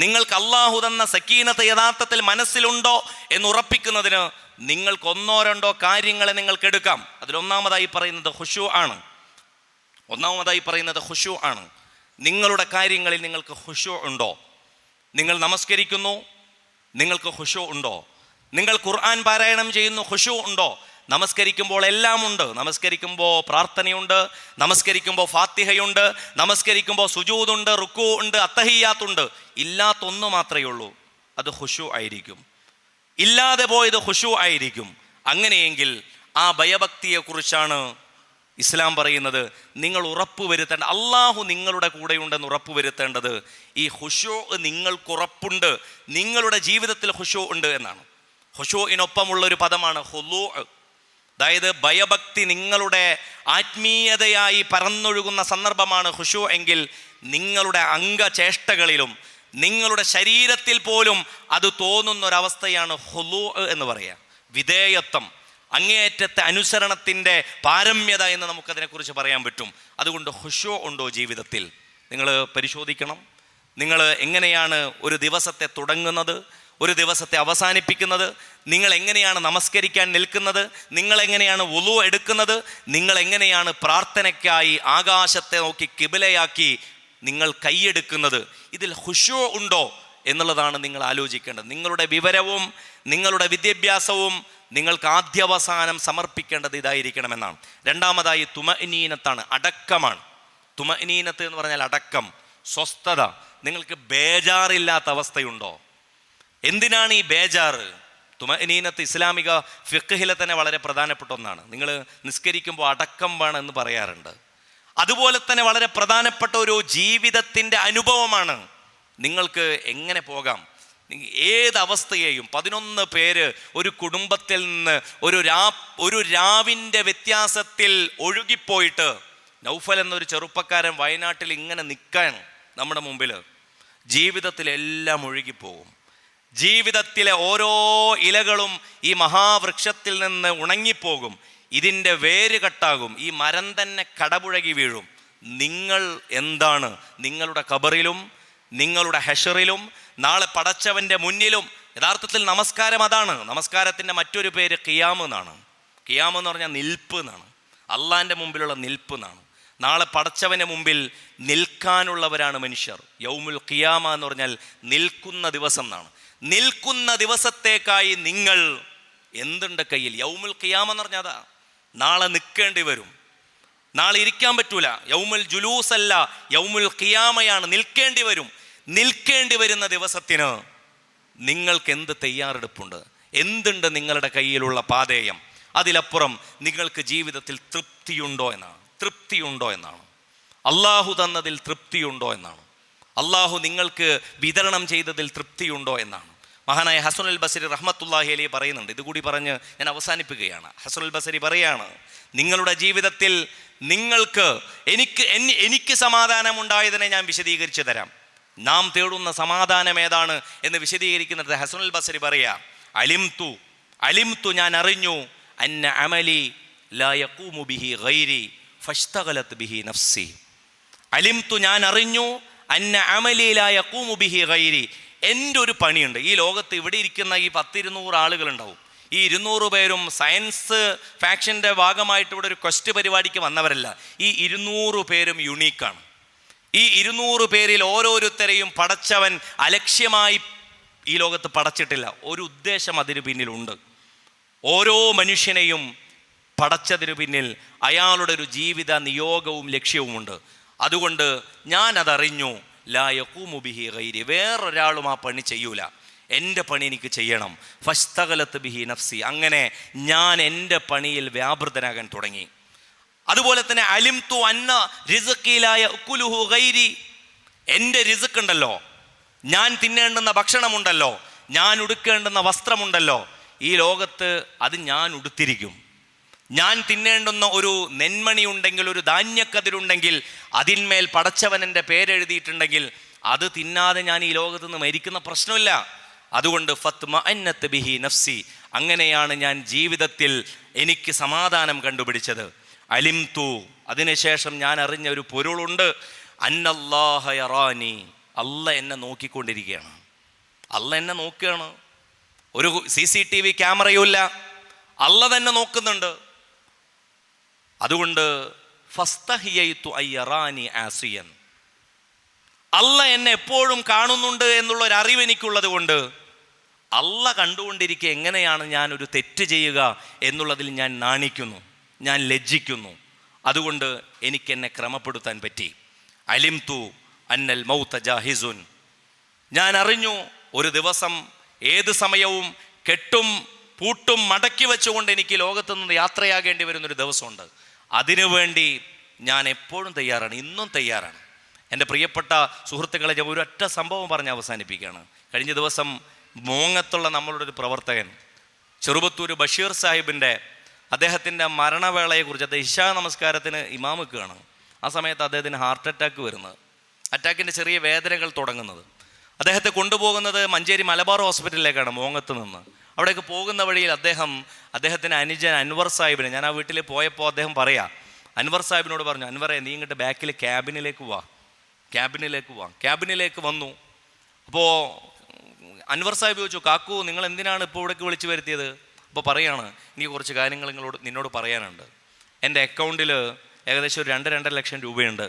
നിങ്ങൾക്ക് അള്ളാഹു തന്ന സക്കീനത്ത് യഥാർത്ഥത്തിൽ മനസ്സിലുണ്ടോ എന്ന് ഉറപ്പിക്കുന്നതിന് നിങ്ങൾക്ക് 1-2 കാര്യങ്ങളെ നിങ്ങൾക്ക് എടുക്കാം. അതിലൊന്നാമതായി പറയുന്നത് ഖുശൂ ആണ്. ഖുശൂ ആണ്. നിങ്ങളുടെ കാര്യങ്ങളിൽ നിങ്ങൾക്ക് ഖുശൂ ഉണ്ടോ? നിങ്ങൾ നമസ്കരിക്കുന്നു, നിങ്ങൾക്ക് ഖുശൂ ഉണ്ടോ? നിങ്ങൾ ഖുർആൻ പാരായണം ചെയ്യുന്നു, ഖുശൂ ഉണ്ടോ? നമസ്കരിക്കുമ്പോൾ എല്ലാം ഉണ്ട്. നമസ്കരിക്കുമ്പോൾ പ്രാർത്ഥനയുണ്ട്, നമസ്കരിക്കുമ്പോൾ ഫാത്തിഹയുണ്ട്, നമസ്കരിക്കുമ്പോൾ സുജൂദുണ്ട്, റുക്കൂ ഉണ്ട്, അത്തഹിയ്യാത്തുണ്ട്. ഇല്ലാത്തൊന്നു മാത്രമേ ഉള്ളൂ, അത് ഖുശൂ ആയിരിക്കും. ഇല്ലാതെ പോയത് ഖുശൂ ആയിരിക്കും. അങ്ങനെയെങ്കിൽ ആ ഭയഭക്തിയെക്കുറിച്ചാണ് ഇസ്ലാം പറയുന്നത് നിങ്ങൾ ഉറപ്പുവരുത്തേണ്ട, അള്ളാഹു നിങ്ങളുടെ കൂടെയുണ്ടെന്ന് ഉറപ്പുവരുത്തേണ്ടത് ഈ ഖുശൂ നിങ്ങൾക്കുറപ്പുണ്ട്, നിങ്ങളുടെ ജീവിതത്തിൽ ഖുശൂ ഉണ്ട് എന്നാണ്. ഖുശൂഇനൊപ്പമുള്ളൊരു പദമാണ് ഖുളൂ. അതായത് ഭയഭക്തി നിങ്ങളുടെ ആത്മീയതയായി പറന്നൊഴുകുന്ന സന്ദർഭമാണ് ഖുശൂ എങ്കിൽ നിങ്ങളുടെ അംഗചേഷ്ടകളിലും നിങ്ങളുടെ ശരീരത്തിൽ പോലും അത് തോന്നുന്നൊരവസ്ഥയാണ് ഖുളൂ എന്ന് പറയുക. വിധേയത്വം, അങ്ങേയറ്റത്തെ അനുസരണത്തിൻ്റെ പാരമ്യത എന്ന് നമുക്കതിനെക്കുറിച്ച് പറയാൻ പറ്റും. അതുകൊണ്ട് ഖുശൂ ഉണ്ടോ ജീവിതത്തിൽ? നിങ്ങൾ പരിശോധിക്കണം. നിങ്ങൾ എങ്ങനെയാണ് ഒരു ദിവസത്തെ തുടങ്ങുന്നത്, ഒരു ദിവസത്തെ അവസാനിപ്പിക്കുന്നത്? നിങ്ങൾ എങ്ങനെയാണ് നമസ്കരിക്കാൻ നിൽക്കുന്നത്? നിങ്ങളെങ്ങനെയാണ് വുളു എടുക്കുന്നത്? നിങ്ങളെങ്ങനെയാണ് പ്രാർത്ഥനയ്ക്കായി ആകാശത്തെ നോക്കി കിബിലയാക്കി നിങ്ങൾ കൈയെടുക്കുന്നത്? ഇതിൽ ഖുശൂ ഉണ്ടോ എന്നുള്ളതാണ് നിങ്ങൾ ആലോചിക്കേണ്ടത്. നിങ്ങളുടെ വിവരവും നിങ്ങളുടെ വിദ്യാഭ്യാസവും നിങ്ങൾക്ക് ആദ്യാവസാനം സമർപ്പിക്കേണ്ടത് ഇതായിരിക്കണമെന്നാണ്. രണ്ടാമതായി തുമഇനീനത്താണ്, അടക്കമാണ്. തുമഇനീനത്ത് എന്ന് പറഞ്ഞാൽ അടക്കം, സ്വസ്ഥത. നിങ്ങൾക്ക് ബേജാറില്ലാത്ത അവസ്ഥയുണ്ടോ? എന്തിനാണ് ഈ ബേജാറ്? തുമഇനീനത്ത് ഇസ്ലാമിക ഫിഖ്ഹിലെ തന്നെ വളരെ പ്രധാനപ്പെട്ട ഒന്നാണ്. നിങ്ങൾ നിസ്കരിക്കുമ്പോൾ അടക്കം വേണം എന്ന് പറയാറുണ്ട്. അതുപോലെ തന്നെ വളരെ പ്രധാനപ്പെട്ട ഒരു ജീവിതത്തിൻ്റെ അനുഭവമാണ്. നിങ്ങൾക്ക് എങ്ങനെ പോകാം, ഏതവസ്ഥയെയും. 11 പേര് ഒരു കുടുംബത്തിൽ നിന്ന് ഒരു രാവിൻ്റെ വ്യത്യാസത്തിൽ ഒഴുകിപ്പോയിട്ട് നൗഫൽ എന്നൊരു ചെറുപ്പക്കാരൻ വയനാട്ടിൽ ഇങ്ങനെ നിൽക്കാൻ നമ്മുടെ മുമ്പിൽ, ജീവിതത്തിലെല്ലാം ഒഴുകിപ്പോകും. ജീവിതത്തിലെ ഓരോ ഇലകളും ഈ മഹാവൃക്ഷത്തിൽ നിന്ന് ഉണങ്ങിപ്പോകും. ഇതിൻ്റെ വേര് കട്ടാകും. ഈ മരം തന്നെ കടപുഴകി വീഴും. നിങ്ങൾ എന്താണ് നിങ്ങളുടെ ഖബറിലും നിങ്ങളുടെ ഹെഷറിലും നാളെ പടച്ചവൻ്റെ മുന്നിലും? യഥാർത്ഥത്തിൽ നമസ്കാരം അതാണ്. നമസ്കാരത്തിൻ്റെ മറ്റൊരു പേര് ഖിയാമ് എന്നാണ്. ഖിയാമ് എന്ന് പറഞ്ഞാൽ നിൽപ്പ് എന്നാണ്. അള്ളാൻ്റെ മുമ്പിലുള്ള നിൽപ്പ് എന്നാണ്. നാളെ പടച്ചവൻ്റെ മുമ്പിൽ നിൽക്കാനുള്ളവരാണ് മനുഷ്യർ. യൗമുൽ ഖിയാമ എന്ന് പറഞ്ഞാൽ നിൽക്കുന്ന ദിവസം എന്നാണ്. നിൽക്കുന്ന ദിവസത്തേക്കായി നിങ്ങൾ എന്തുണ്ട് കയ്യിൽ? യൗമുൽ ഖിയാമ എന്ന് പറഞ്ഞാൽ അതാ. നാളെ നിൽക്കേണ്ടി വരും, നാളെ ഇരിക്കാൻ പറ്റൂല. യൗമുൽ ജുലൂസ് അല്ല, യൗമുൽ ഖിയാമയാണ്. നിൽക്കേണ്ടി വരും. നിൽക്കേണ്ടി വരുന്ന ദിവസത്തിന് നിങ്ങൾക്ക് എന്ത് തയ്യാറെടുപ്പുണ്ട്? എന്തുണ്ട് നിങ്ങളുടെ കയ്യിലുള്ള പാഥേയം? അതിലപ്പുറം നിങ്ങൾക്ക് ജീവിതത്തിൽ തൃപ്തിയുണ്ടോ എന്നാണ്. അള്ളാഹു തന്നതിൽ തൃപ്തിയുണ്ടോ എന്നാണ്. അള്ളാഹു നിങ്ങൾക്ക് വിതരണം ചെയ്തതിൽ തൃപ്തിയുണ്ടോ എന്നാണ്. മഹാനായ ഹസനുൽ ബസരി റഹ്മത്തുള്ളാഹി അലൈഹി പറയുന്നുണ്ട്. ഇതുകൂടി പറഞ്ഞ് ഞാൻ അവസാനിപ്പിക്കുകയാണ്. ഹസനുൽ ബസരി പറയാണ്, നിങ്ങളുടെ ജീവിതത്തിൽ നിങ്ങൾക്ക് എനിക്ക് സമാധാനമുണ്ടായതിനെ ഞാൻ വിശദീകരിച്ചു തരാം. നാം തേടുന്ന സമാധാനം ഏതാണ് എന്ന് വിശദീകരിക്കുന്നത് ഹസനുൽ ബസരി പറയാ, അലിംതു ഞാൻ അറിഞ്ഞു, അന്ന അമലി ലാ യഖൂമു ബിഹി ഗൈരി ഫഷ്തഗലത് ബിഹി നഫ്സി. അലിംതു ഞാൻ അറിഞ്ഞു, അന്ന അമലി ലാ യഖൂമു ബിഹി ഗൈരി. എൻ്റെ ഒരു പണിയുണ്ട്. ഈ ലോകത്ത് ഇവിടെ ഇരിക്കുന്ന ഈ 10-200 ആളുകളുണ്ടാവും. ഈ 200 പേരും സയൻസ് ഫാക്ഷൻ്റെ ഭാഗമായിട്ട് ഇവിടെ ഒരു ക്വസ്റ്റ് പരിപാടിക്ക് വന്നവരല്ല. ഈ 200 പേരും യുണീക്കാണ്. ഈ 200 പേരിൽ ഓരോരുത്തരെയും പടച്ചവൻ അലക്ഷ്യമായി ഈ ലോകത്ത് പടച്ചിട്ടില്ല. ഒരു ഉദ്ദേശം അതിന് പിന്നിലുണ്ട്. ഓരോ മനുഷ്യനെയും പടച്ചതിനു പിന്നിൽ അയാളുടെ ഒരു ജീവിത നിയോഗവും ലക്ഷ്യവുമുണ്ട്. അതുകൊണ്ട് ഞാൻ അതറിഞ്ഞു, ലാ യഖൂമു ബിഹി ഗൈരി, വേറൊരാളും ആ പണി ചെയ്യൂല, എൻ്റെ പണി എനിക്ക് ചെയ്യണം. ഫസ്തഗലത്ത് ബിഹി നഫ്സി, അങ്ങനെ ഞാൻ എൻ്റെ പണിയിൽ വ്യാപൃതനാകാൻ തുടങ്ങി. അതുപോലെ തന്നെ അലിംതു അന്ന റിസ്ഖി ലാ യഅകുലുഹു ഗൈരി, എൻ്റെ റിസ്ക് ഉണ്ടല്ലോ, ഞാൻ തിന്നേണ്ടുന്ന ഭക്ഷണമുണ്ടല്ലോ, ഞാൻ ഉടുക്കേണ്ടുന്ന വസ്ത്രമുണ്ടല്ലോ, ഈ ലോകത്ത് അത് ഞാൻ ഉടുത്തിരിക്കും. ഞാൻ തിന്നേണ്ടുന്ന ഒരു നെന്മണി ഉണ്ടെങ്കിൽ, ഒരു ധാന്യക്കതിരുണ്ടെങ്കിൽ, അതിന്മേൽ പടച്ചവനെൻ്റെ പേരെഴുതിയിട്ടുണ്ടെങ്കിൽ അത് തിന്നാതെ ഞാൻ ഈ ലോകത്ത് നിന്ന് മരിക്കുന്ന പ്രശ്നമില്ല. അതുകൊണ്ട് ഫത്മഅന്നത്ത് ബിഹി നഫ്സി, അങ്ങനെയാണ് ഞാൻ ജീവിതത്തിൽ എനിക്ക് സമാധാനം കണ്ടുപിടിച്ചത്. അലിംതു, അതിനുശേഷം ഞാൻ അറിഞ്ഞ ഒരു പൊരുളുണ്ട്, അന്നല്ലാഹ യറാനി, അല്ല എന്നെ നോക്കിക്കൊണ്ടിരിക്കുകയാണ്. അല്ല എന്നെ നോക്കുകയാണ്. ഒരു CCTV ക്യാമറയുമില്ല, അല്ല തന്നെ നോക്കുന്നുണ്ട്. അതുകൊണ്ട് ഫസ്തഹിയൈതു അയ്യറാനി ആസിയൻ, അല്ല എന്നെ എപ്പോഴും കാണുന്നുണ്ട് എന്നുള്ളൊരറിവ് എനിക്കുള്ളത് കൊണ്ട് അല്ല കണ്ടുകൊണ്ടിരിക്കുക എങ്ങനെയാണ് ഞാൻ ഒരു തെറ്റ് ചെയ്യുക എന്നുള്ളതിൽ ഞാൻ നാണിക്കുന്നു, ഞാൻ ലജ്ജിക്കുന്നു. അതുകൊണ്ട് എനിക്കെന്നെ ക്രമപ്പെടുത്താൻ പറ്റി. അലിംതു അന്നൽ മൗത ജാഹിസുൻ, ഞാൻ അറിഞ്ഞു ഒരു ദിവസം ഏത് സമയവും കെട്ടും പൂട്ടും മടക്കി വെച്ചുകൊണ്ട് എനിക്ക് ലോകത്തു നിന്ന് യാത്രയാകേണ്ടി വരുന്നൊരു ദിവസമുണ്ട്. അതിനുവേണ്ടി ഞാൻ എപ്പോഴും തയ്യാറാണ്, ഇന്നും തയ്യാറാണ്. എൻ്റെ പ്രിയപ്പെട്ട സുഹൃത്തുക്കളെ, ഞാൻ ഒരൊറ്റ സംഭവം പറഞ്ഞ് അവസാനിപ്പിക്കുകയാണ്. കഴിഞ്ഞ ദിവസം മോങ്ങത്തുള്ള നമ്മളുടെ ഒരു പ്രവർത്തകൻ ചെറുപത്തൂർ ബഷീർ സാഹിബിൻ്റെ അദ്ദേഹത്തിൻ്റെ മരണവേളയെക്കുറിച്ച്, അദ്ദേഹം ഇശാ നമസ്കാരത്തിന് ഇമാം വെക്കുകയാണ്. ആ സമയത്ത് അദ്ദേഹത്തിന് ഹാർട്ട് അറ്റാക്ക് വരുന്നത്, അറ്റാക്കിൻ്റെ ചെറിയ വേദനകൾ തുടങ്ങുന്നത്. അദ്ദേഹത്തെ കൊണ്ടുപോകുന്നത് മഞ്ചേരി മലബാർ ഹോസ്പിറ്റലിലേക്കാണ് മോങ്ങത്ത് നിന്ന്. അവിടേക്ക് പോകുന്ന വഴിയിൽ അദ്ദേഹത്തിൻ്റെ അനുജൻ അൻവർ സാഹിബിനെ, ഞാൻ ആ വീട്ടിൽ പോയപ്പോൾ അദ്ദേഹം പറയാം, അൻവർ സാഹിബിനോട് പറഞ്ഞു, അൻവറെ നീ ഇങ്ങോട്ട് ബാക്കിൽ ക്യാബിനിലേക്ക് വാ. ക്യാബിനിലേക്ക് വന്നു. അപ്പോൾ അൻവർ സാഹിബ് ചോദിച്ചു, കാക്കു നിങ്ങൾ എന്തിനാണ് ഇപ്പോൾ ഇവിടേക്ക് വിളിച്ചു വരുത്തിയത്? അപ്പോൾ പറയാണ്, എനിക്ക് കുറച്ച് കാര്യങ്ങൾ നിന്നോട് പറയാനുണ്ട്. എൻ്റെ അക്കൗണ്ടിൽ ഏകദേശം ഒരു 2-2.5 ലക്ഷം രൂപയുണ്ട്.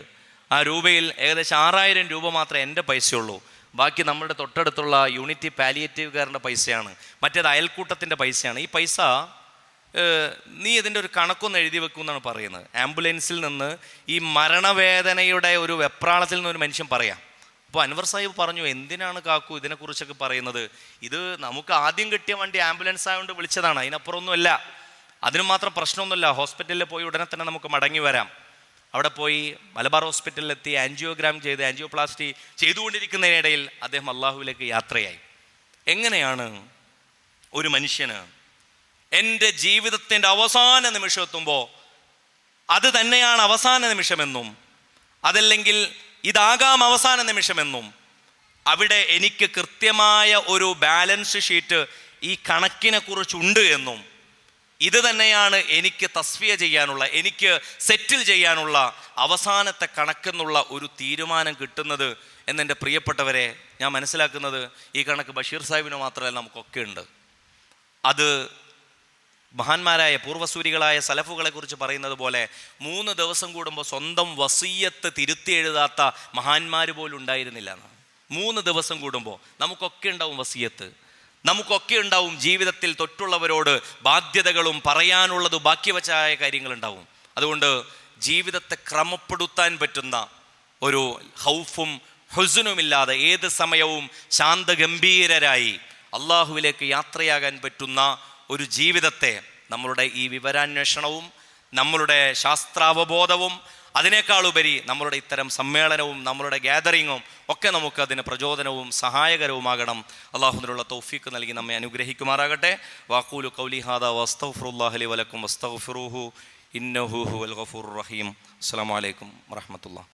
ആ രൂപയിൽ ഏകദേശം 6,000 രൂപ മാത്രമേ എൻ്റെ പൈസയുള്ളൂ. ബാക്കി നമ്മുടെ തൊട്ടടുത്തുള്ള യൂണിറ്റി പാലിയേറ്റീവ് കെയറിൻ്റെ പൈസയാണ്, മറ്റേത് അയൽക്കൂട്ടത്തിൻ്റെ പൈസയാണ്. ഈ പൈസ നീ ഇതിൻ്റെ ഒരു കണക്കൊന്ന് എഴുതി വെക്കുമെന്നാണ് പറയുന്നത്. ആംബുലൻസിൽ നിന്ന് ഈ മരണവേദനയുടെ ഒരു വെപ്രാളത്തിൽ നിന്ന് ഒരു മനുഷ്യൻ പറയാം. അപ്പോൾ അൻവർ സാഹിബ് പറഞ്ഞു, എന്തിനാണ് കാക്കു ഇതിനെക്കുറിച്ചൊക്കെ പറയുന്നത്? ഇത് നമുക്ക് ആദ്യം കിട്ടിയ വണ്ടി ആംബുലൻസ് ആയതുകൊണ്ട് വിളിച്ചതാണ്, അതിനപ്പുറമൊന്നുമല്ല. അതിന് മാത്രം പ്രശ്നമൊന്നുമില്ല. ഹോസ്പിറ്റലിൽ പോയി ഉടനെ തന്നെ നമുക്ക് മടങ്ങി വരാം. അവിടെ പോയി മലബാർ ഹോസ്പിറ്റലിലെത്തി ആൻജിയോഗ്രാം ചെയ്ത് ആൻജിയോപ്ലാസ്റ്റി ചെയ്തുകൊണ്ടിരിക്കുന്നതിനിടയിൽ അദ്ദേഹം അള്ളാഹുവിലേക്ക് യാത്രയായി. എങ്ങനെയാണ് ഒരു മനുഷ്യന് എൻ്റെ ജീവിതത്തിൻ്റെ അവസാന നിമിഷം എത്തുമ്പോൾ അത് തന്നെയാണ് അവസാന നിമിഷമെന്നും, അതല്ലെങ്കിൽ ഇതാകാം അവസാന നിമിഷമെന്നും, അവിടെ എനിക്ക് കൃത്യമായ ഒരു ബാലൻസ് ഷീറ്റ് ഈ കണക്കിനെ കുറിച്ചുണ്ട് എന്നും, ഇത് തന്നെയാണ് എനിക്ക് തസ്ഫിയ ചെയ്യാനുള്ള, എനിക്ക് സെറ്റിൽ ചെയ്യാനുള്ള അവസാനത്തെ കണക്കെന്നുള്ള ഒരു തീരുമാനം കിട്ടുന്നത് എന്നെൻ്റെ പ്രിയപ്പെട്ടവരെ, ഞാൻ മനസ്സിലാക്കുന്നത് ഈ കണക്ക് ബഷീർ സാഹിബിന് മാത്രമല്ല, നമുക്കൊക്കെ ഉണ്ട്. അത് മഹാന്മാരായ പൂർവ്വസൂരികളായ സലഫുകളെ കുറിച്ച് പറയുന്നത് പോലെ 3 ദിവസം കൂടുമ്പോൾ സ്വന്തം വസിയ്യത്ത് തിരുത്തി എഴുതാത്ത മഹാന്മാർ പോലും ഉണ്ടായിരുന്നില്ല. 3 ദിവസം കൂടുമ്പോൾ നമുക്കൊക്കെ ഉണ്ടാവും വസിയ്യത്ത്, നമുക്കൊക്കെ ഉണ്ടാവും ജീവിതത്തിൽ തൊട്ടുള്ളവരോട് ബാധ്യതകളും പറയാനുള്ളത് ബാക്കി വച്ചായ കാര്യങ്ങളുണ്ടാവും. അതുകൊണ്ട് ജീവിതത്തെ ക്രമപ്പെടുത്താൻ പറ്റുന്ന ഒരു ഹൗഫും ഹുസ്നുമില്ലാതെ ഏത് സമയവും ശാന്തഗംഭീരരായി അള്ളാഹുവിലേക്ക് യാത്രയാകാൻ പറ്റുന്ന ഒരു ജീവിതത്തെ നമ്മളുടെ ഈ വിവരാന്വേഷണവും നമ്മളുടെ ശാസ്ത്രാവബോധവും അതിനേക്കാളുപരി നമ്മളുടെ ഇത്തരം സമ്മേളനവും നമ്മളുടെ ഗ്യാതറിങ്ങും ഒക്കെ നമുക്കതിന് പ്രചോദനവും സഹായകരവുമാകണം. അള്ളാഹുവിനുള്ള തൗഫീഖ് നൽകി നമ്മെ അനുഗ്രഹിക്കുമാറാകട്ടെ. വാഖൂലു ഖൗലി ഹാദാ വസ്തഗ്ഫിറുല്ലാഹ ലി വലക്കും വസ്തഗ്ഫിറൂഹു ഇന്നഹു ഹുവൽ ഗഫൂറുർ റഹീം. അസ്സലാമു അലൈക്കും വറഹ്മത്തുള്ളാഹി.